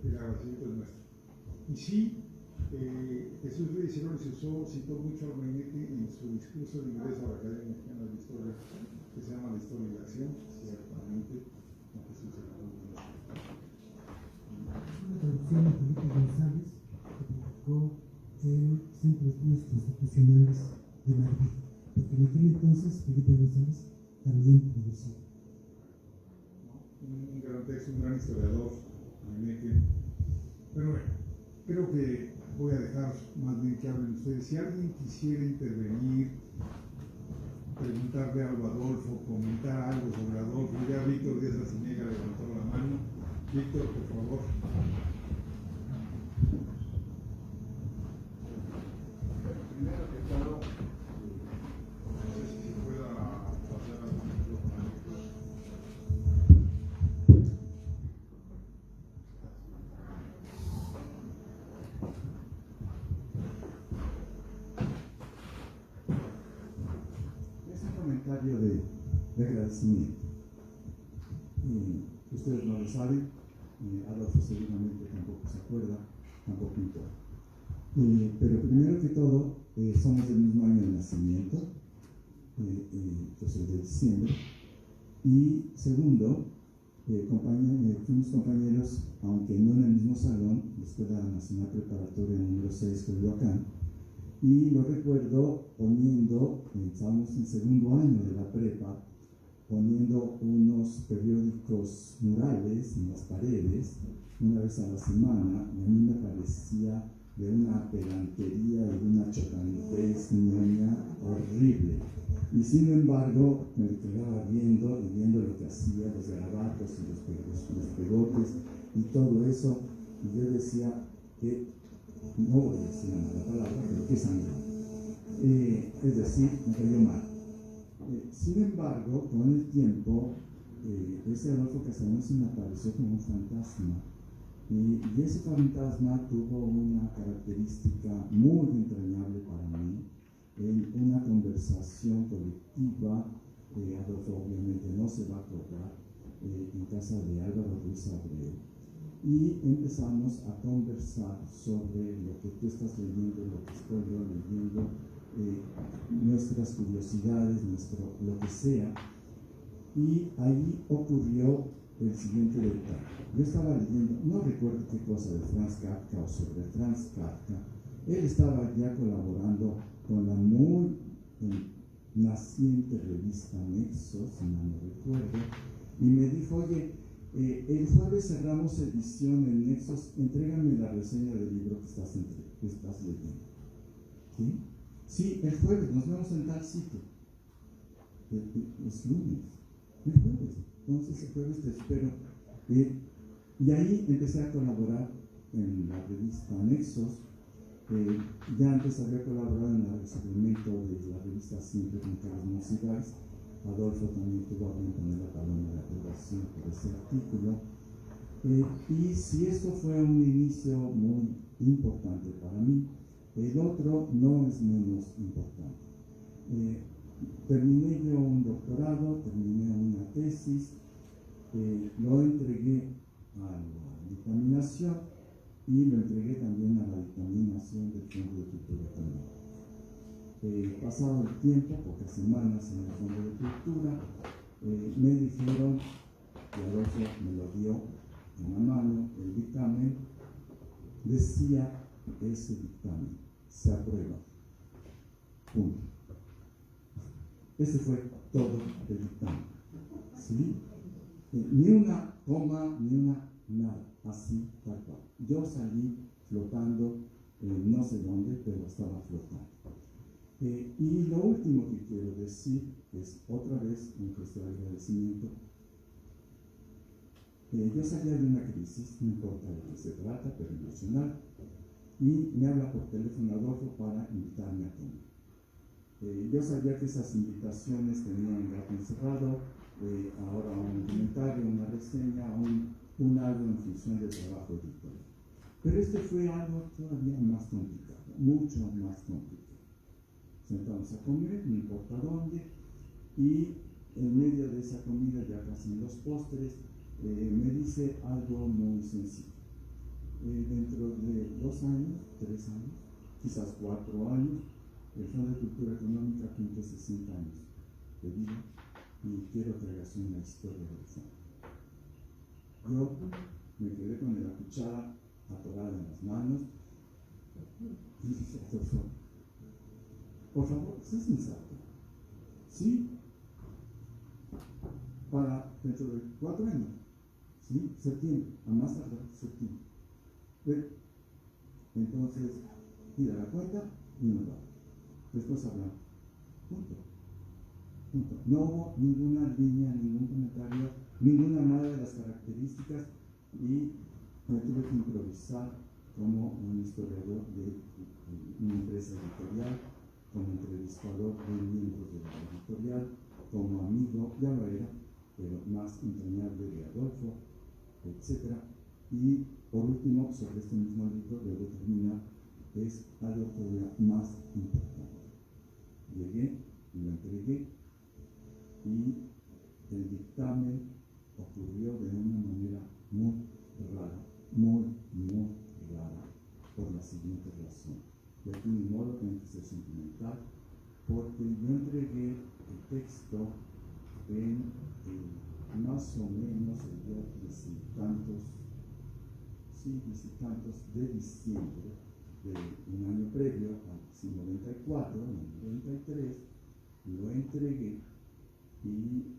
El agradecimiento es nuestro. Y sí, Jesús Reyes Heroles citó mucho a Armeneque en su discurso de ingreso a la Academia Mexicana de Historia, que se llama La Historia y la Acción, ciertamente, con Jesús Heroles. Una traducción de Felipe González, que publicó el Centro de Estudios Constitucionales de Madrid, porque en aquel entonces Felipe González también producía. Un gran texto, un gran historiador, Armeneque. Pero bueno, creo que voy a dejar más bien que hablen ustedes. Si alguien quisiera intervenir, preguntarle algo a Adolfo, comentar algo sobre Adolfo, ya Víctor Díaz Arciniega levantó la mano. Víctor, por favor. Primero que todo, no sé si se pueda pasar al micrófono a Víctor. Es un comentario de agradecimiento. Ustedes no lo saben, Adolfo seguramente tampoco se acuerda, tampoco importa. Pero primero que todo, somos del mismo año de nacimiento, yo soy de diciembre, y segundo, fuimos compañeros, aunque no en el mismo salón, la Escuela Nacional Preparatoria número 6, Coyoacán, y lo recuerdo poniendo, estábamos en segundo año de la prepa, poniendo unos periódicos murales en las paredes, una vez a la semana, y a mí me parecía de una pedantería y de una chocantez ñoña horrible. Y sin embargo, me quedaba viendo y viendo lo que hacía, los garabatos y los pegotes y todo eso, y yo decía que, no voy a decir una mala palabra, pero que sangró. Es decir, me cayó mal. Sin embargo, con el tiempo, ese Adolfo Castañón se me apareció como un fantasma. Y ese fantasma tuvo una característica muy entrañable para mí. En una conversación colectiva, Adolfo obviamente no se va a acordar, en casa de Álvaro Ruiz Abreu, y empezamos a conversar sobre lo que tú estás leyendo, lo que estoy yo leyendo, nuestras curiosidades, lo que sea, y ahí ocurrió el siguiente detalle. Yo estaba leyendo, no recuerdo qué cosa de Franz Kafka o sobre Franz Kafka. Él estaba ya colaborando con la muy naciente revista Nexos, si mal no recuerdo, y me dijo, oye, el jueves cerramos edición en Nexos, entrégame la reseña del libro que estás leyendo. ¿Sí? Sí, el jueves, nos vemos en tal sitio. Es lunes, el jueves. Entonces el jueves te espero. Y ahí empecé a colaborar en la revista Nexos. Ya antes había colaborado en el suplemento de la revista Siempre con Carlos Monsiváis. Adolfo también tuvo a bien poner la paloma de aprobación por ese artículo. Y si esto fue un inicio muy importante para mí, el otro no es menos importante. Terminé yo un doctorado, terminé una tesis, lo entregué a la dictaminación y lo entregué también a la dictaminación del Fondo de Cultura Económica. Pasado el tiempo, pocas semanas en el Fondo de Cultura, me dijeron que Adolfo me lo dio en la mano, el dictamen decía ese dictamen se aprueba. Punto. Ese fue todo el dictamen. ¿Sí? Ni una coma, ni una nada, así tal cual. Yo salí flotando, no sé dónde, pero estaba flotando. Y lo último que quiero decir es otra vez un gesto de agradecimiento. Yo salía de una crisis, no importa de qué se trata, pero emocional, y me habla por teléfono Adolfo para invitarme a comer. Yo sabía que esas invitaciones tenían un gato encerrado, ahora un comentario, una reseña, un algo en función del trabajo editorial. Pero este fue algo todavía más complicado, mucho más complicado. Sentamos a comer, no importa dónde, y en medio de esa comida, ya casi en los postres, me dice algo muy sencillo. Dentro de 2 años, 3 años, quizás 4 años, el Fondo de Cultura Económica cumple 60 años de vida y quiero que hagas una historia del fondo. Yo me quedé con la cuchara atorada en las manos y dije, por favor, sé sensato. Sí, para dentro de 4 años, ¿sí? Septiembre, a más tardar septiembre. Entonces, tira la cuenta y nos va. Después hablamos. Punto. Punto. No hubo ninguna línea, ningún comentario, ninguna nada de las características y me tuve que improvisar como un historiador de una empresa editorial, como entrevistador de miembros de la editorial, como amigo, ya lo era, pero más entrañable de Adolfo, etc. Y por último, sobre este mismo libro, debo terminar, es algo todavía más importante. Llegué, lo entregué y el dictamen ocurrió de una manera muy rara, muy rara, por la siguiente razón. Y aquí mi modo tiene que ser sentimental, porque yo entregué el texto en más o menos el día tantos de diciembre de un año previo, en 94, en 93, lo entregué y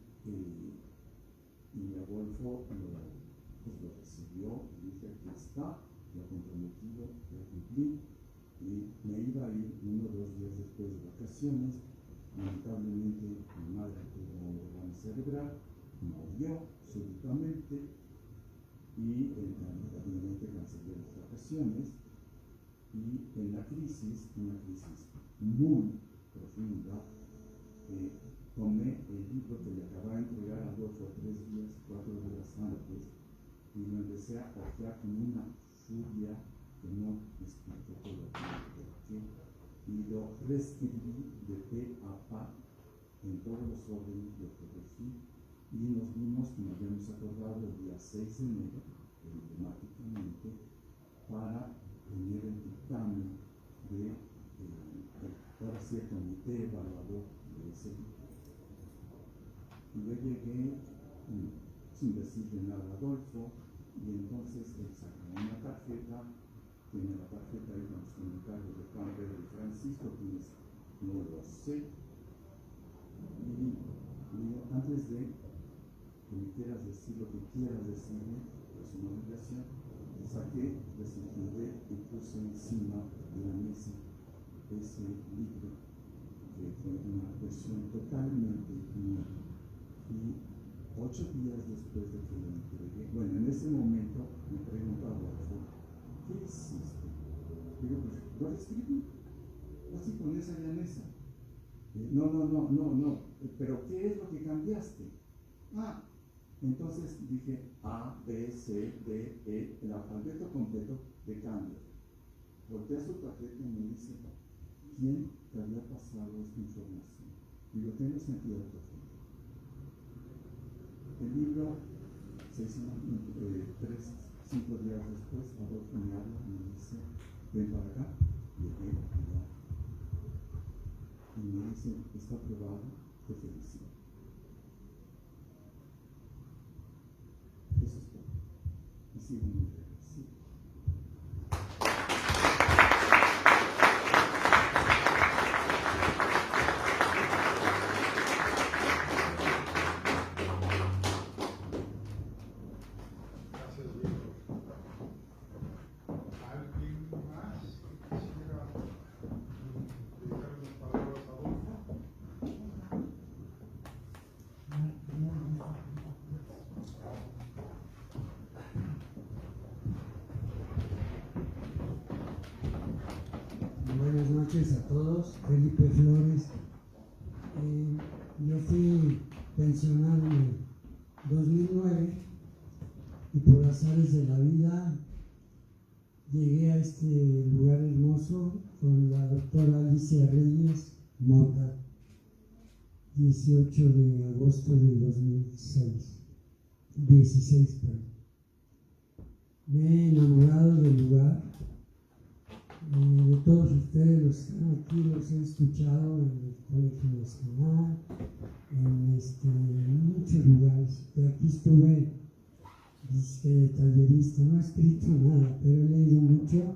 Adolfo lo recibió y dije, aquí está, lo comprometido, lo cumplí, y me iba a ir 1 o 2 días después de vacaciones. Lamentablemente mi madre tuvo un derrame cerebral, murió súbitamente y lamentablemente cancelé las vacaciones y en la crisis, una crisis muy profunda, tomé el libro que le acababa de entregar a Adolfo 3 días, 4 días antes y lo empecé a hojear con una furia que no explico todo por qué y lo reescribí de pe a pa en todos los órdenes, lo corregí y nos vimos, como habíamos acordado, el día 6 de enero, temáticamente, para tener el dictamen de ahora sí el comité evaluador de ese libro. Y yo llegué sin decirle nada a Adolfo, y entonces él sacó una tarjeta, tiene la tarjeta ahí con los comentarios de Juan Pedro y Francisco, que no lo sé, y digo, antes de que me quieras decir lo que quieras decirme, es una obligación, saqué, desenfundé y puse encima de la mesa ese libro, que fue una cuestión totalmente nueva. Y 8 días después de que lo entregué, bueno, en ese momento me preguntó a Adolfo, ¿qué hiciste? Digo, pues lo escribí, así con esa llaneza. No, pero ¿qué es lo que cambiaste? Entonces dije A, B, C, D, E, el alfabeto completo de cambio. Voltea su tarjeta y me dice, ¿quién te había pasado esta información? Digo, tengo sentido de tarjeta. El libro se hizo 5 días después, Adolfo me habla y me dice, ven para acá, llegué allá. Y me dice, está aprobado, te felicito. Eso es todo. Y sigo muy agradecido. Gracias, Víctor. ¿Alguien más que quisiera dedicar unas palabras a Adolfo? Buenas noches a todos, Felipe Flores. Yo fui pensionado en el 2009 y por azares de la vida llegué a este lugar hermoso con la doctora Alicia Reyes Mota, 18 de agosto de 2016. Me he enamorado del lugar. De todos ustedes los que están aquí los he escuchado en el Colegio Nacional, en muchos lugares. Pero aquí estuve de tallerista, no he escrito nada, pero he leído mucho.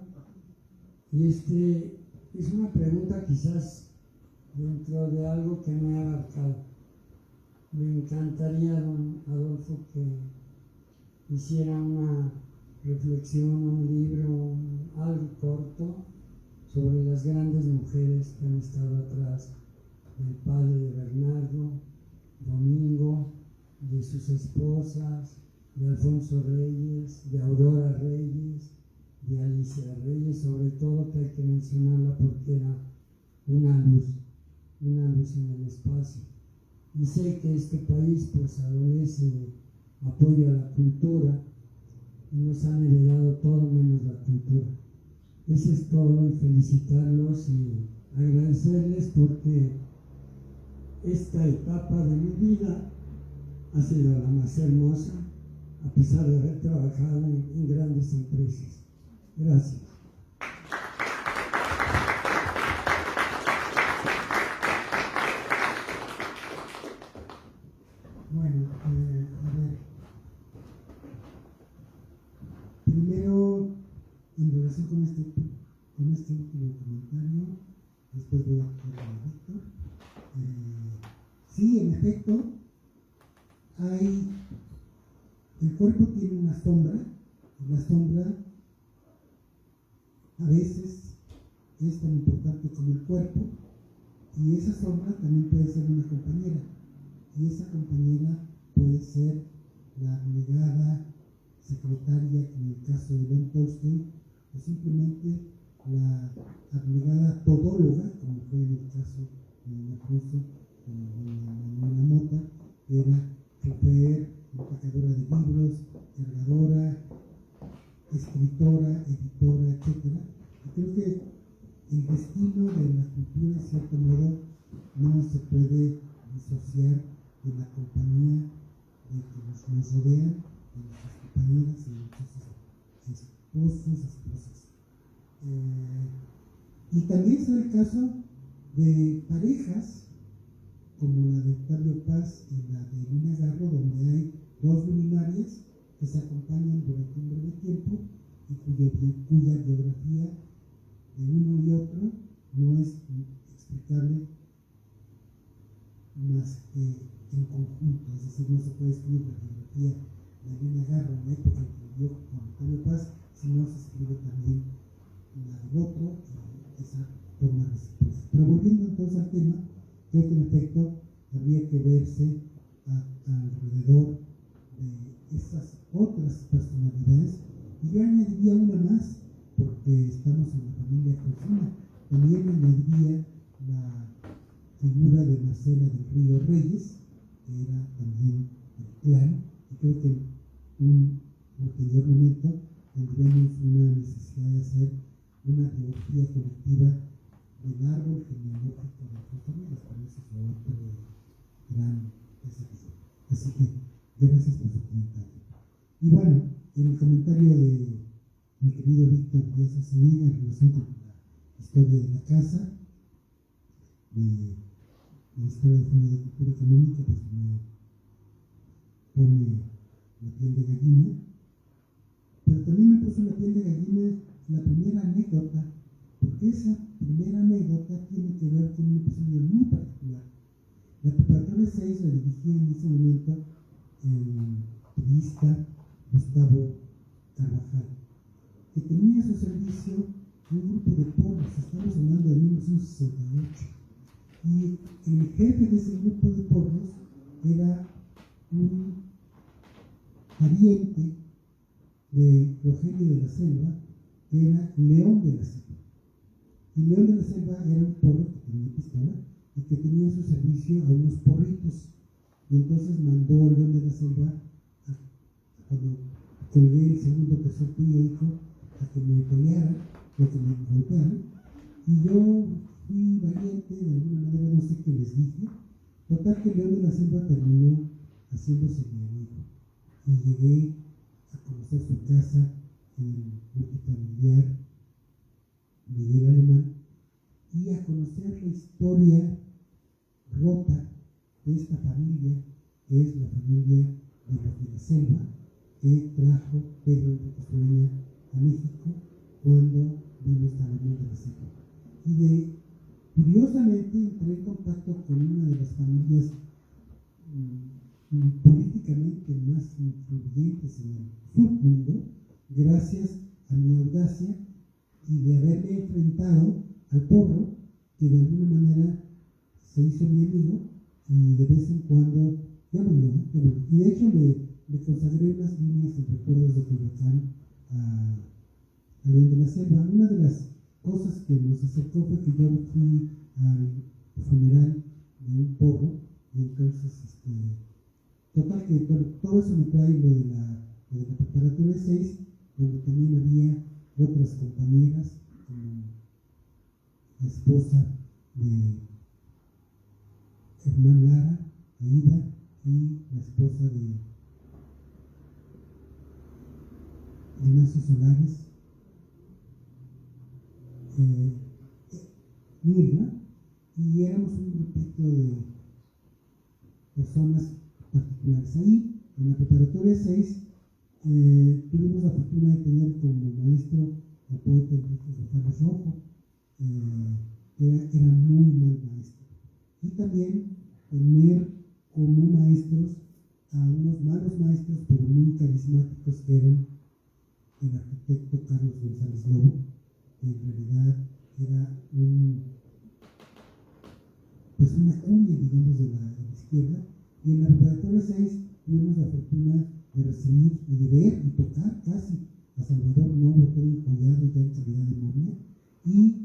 Y es una pregunta quizás dentro de algo que me ha abarcado. Me encantaría, don Adolfo, que hiciera una reflexión, un libro, algo corto sobre las grandes mujeres que han estado atrás del padre de Bernardo, Domingo, de sus esposas, de Alfonso Reyes, de Aurora Reyes, de Alicia Reyes, sobre todo que hay que mencionarla porque era una luz en el espacio. Y sé que este país pues adolece de apoyo a la cultura, y nos han heredado todo menos la cultura. Eso es todo, y felicitarlos y agradecerles porque esta etapa de mi vida ha sido la más hermosa, a pesar de haber trabajado en grandes empresas. Gracias. Bueno, a ver. Primero, en relación con este último comentario, después voy a hablar a Víctor. Sí, en efecto, el cuerpo tiene una sombra, y la sombra a veces es tan importante como el cuerpo, y esa sombra también puede ser una compañera, y esa compañera puede ser la abnegada secretaria, en el caso de León Tolstoy, o simplemente la abnegada todóloga, como fue en el caso de mi esposo, Manuela Mota, que era chofer, empacadora de libros, cargadora, escritora, editora, etc. Y creo que el destino de la cultura, en cierto modo, no se puede disociar de la compañía de que nos rodean, de nuestras compañeras y de nuestros esposos, esposas. Y también es el caso de parejas como la de Octavio Paz y la de Lina Garro, donde hay dos luminarias que se acompañan durante un breve tiempo y cuya biografía de uno y otro no es explicable más que en conjunto, es decir, no se puede escribir la biografía de Lina Garro en la época en que vivió con Octavio Paz, si no se escribe también la del otro y esa forma recíproca. Pero volviendo entonces al tema, creo que en efecto habría que verse alrededor de esas otras personalidades, y yo añadiría una más, porque estamos en la familia Cocina, también añadiría la figura de Marcela del Río Reyes, que era también el clan, Y creo que en un posterior momento tendríamos una necesidad de hacer una biología colectiva del árbol genealógico de las familias, pero ese es otro gran desafío. Así que gracias por su comentario. Y bueno, en el comentario de mi querido Víctor Díaz Azañaga en relación con la historia de la casa, de la historia del Fondo de Cultura Económica, pues me pone la piel de gallina, pero también me puso la piel de gallina la primera anécdota, porque esa primera anécdota tiene que ver con un episodio muy particular. La preparatoria 6 la dirigía en ese momento el periodista Gustavo Carvajal, que tenía a su servicio un grupo de porros, estamos hablando de 1968, y el jefe de ese grupo de porros era un pariente de Rogelio de la Selva, que era León de la Selva. Y León de la Selva era un porro que tenía pistola y que tenía a su servicio a unos porritos. Y entonces mandó León de la Selva, cuando colgué el segundo o tercer periódico, a que me pelearan, o que me golpearan. Y yo fui valiente, de alguna manera, no sé qué les dije. Total que León de la Selva terminó haciéndose mi amigo. Y llegué a conocer su casa, el multifamiliar Miguel Alemán, y a conocer la historia rota de esta familia, que es la familia de los de la Selva, que trajo Pedro Enrique Sorolla a México cuando vino esta León de la Selva. Y curiosamente entré en contacto con una de las familias políticamente más influyentes en el submundo, gracias a mi audacia y de haberme enfrentado al porro, que de alguna manera se hizo mi amigo, y de vez en cuando, ya murió, y de hecho le consagré unas líneas en recuerdos de Coyoacán a León de la Selva. Una de las cosas que nos acercó fue que yo fui al funeral de un porro, y entonces, total que todo eso me trae lo de la preparatoria 6, donde también había otras compañeras, como la esposa de Germán Lara, Aida, y la esposa de Ignacio Solares, Mirna, y éramos un grupito de personas particulares. Ahí, en la preparatoria 6, tuvimos la fortuna de tener como maestro al poeta Enrique González Rojo, que era muy mal maestro. Y también tener como maestros a unos malos maestros, pero muy carismáticos, que eran el arquitecto Carlos González Lobo, que en realidad era una cuña, digamos, de la izquierda. Y en la preparatoria 6 tuvimos la fortuna de recibir y de ver y tocar casi a Salvador Novo, todo enjollado ya en calidad de momia. Y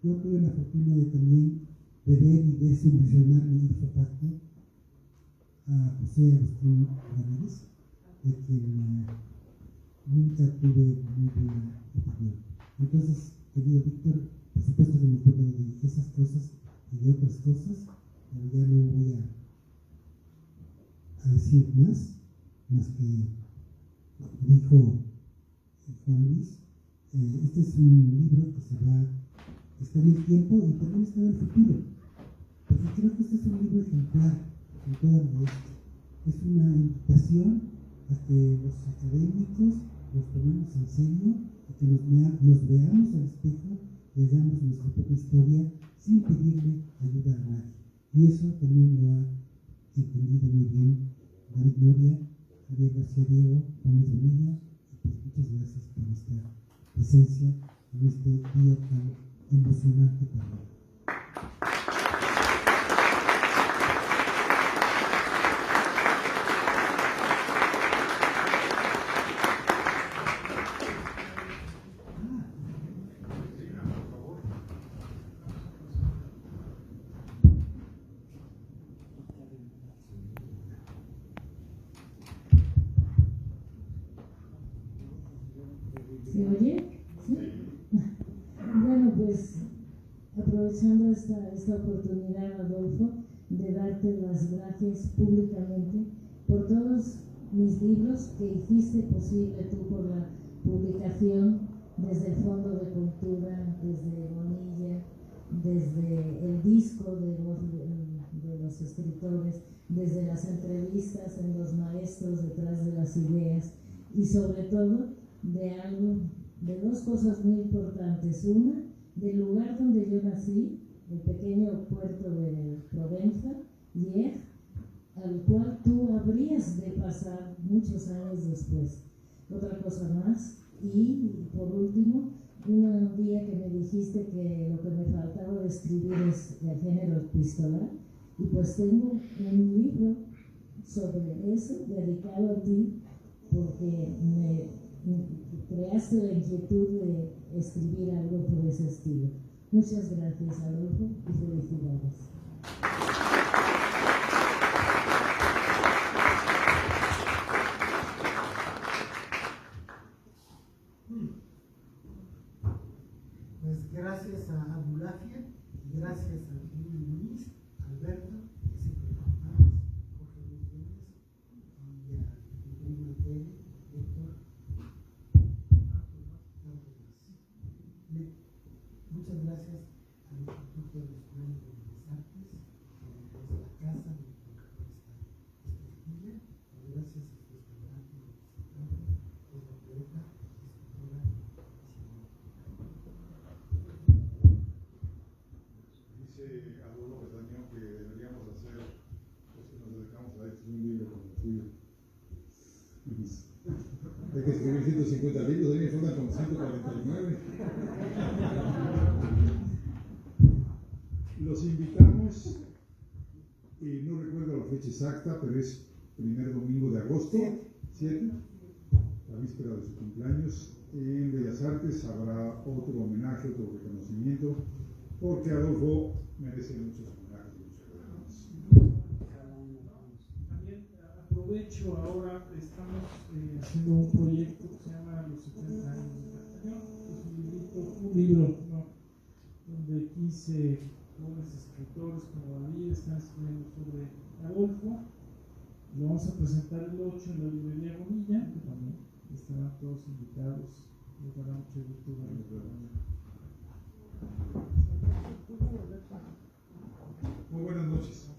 yo tuve la fortuna de también de ver y desilusionarme ipso facto a José Agustín Ramírez, de quien nunca tuve muy buena opinión. Entonces, querido Víctor, por supuesto que me acuerdo de esas cosas y de otras cosas, pero ya no voy a decir más que dijo Juan Luis. Este es un libro que está en el tiempo y también está en el futuro, porque creo que este es un libro ejemplar en toda la maestra. Es una invitación a que los académicos nos tomemos en serio y que nos veamos al espejo y hagamos nuestra propia historia sin pedirle ayuda a nadie. Y eso también lo ha entendido muy bien David Noria, Javier García Diego, Juan Luis Bonilla, y pues muchas gracias por esta presencia en este día tan emocionante para mí. ¿Se oye? ¿Sí? Bueno, pues aprovechando esta oportunidad, Adolfo, de darte las gracias públicamente por todos mis libros que hiciste posible tú por la publicación desde el Fondo de Cultura, desde Bonilla, desde el disco de los escritores, desde las entrevistas en Los Maestros detrás de las ideas y sobre todo de dos cosas muy importantes. Una, del lugar donde yo nací, el pequeño puerto de Provenza, Liege, al cual tú habrías de pasar muchos años después. Otra cosa más, y por último, un día que me dijiste que lo que me faltaba de escribir es el género epistolar, y pues tengo un libro sobre eso dedicado a ti, porque me creaste la inquietud de escribir algo por ese estilo. Muchas gracias, Adolfo, y felicidades. Pues gracias a Abulafia y gracias a Luis, Alberto, que siempre contamos, Jorge Luis Gómez y a mi primo Tere, Héctor. Muchas gracias al Instituto Nacional de Bellas Artes, que es la casa donde está esta esquina, y gracias a su restaurante visitado, que es la poeta, escritora y Dice Adolfo Castañón que deberíamos hacer, pues que nos dedicamos a esto, un libro como el tuyo. Hay que escribir 150 libros, a mí me faltan como 149. Los invitamos, no recuerdo la fecha exacta, pero es primer domingo de agosto, 7, la víspera de su cumpleaños. En Bellas Artes habrá otro homenaje, otro reconocimiento, porque Adolfo merece muchos homenajes y muchos reconocimientos. También aprovecho ahora, estamos haciendo un proyecto que se llama Los 70 años de Castañón. Es un libro, ¿no?, donde 15 jóvenes escritores como David están escribiendo sobre Adolfo. Lo vamos a presentar el 8 en la librería Bonilla, que también estarán todos invitados. Nos dará mucho gusto verlos. Muy buenas noches.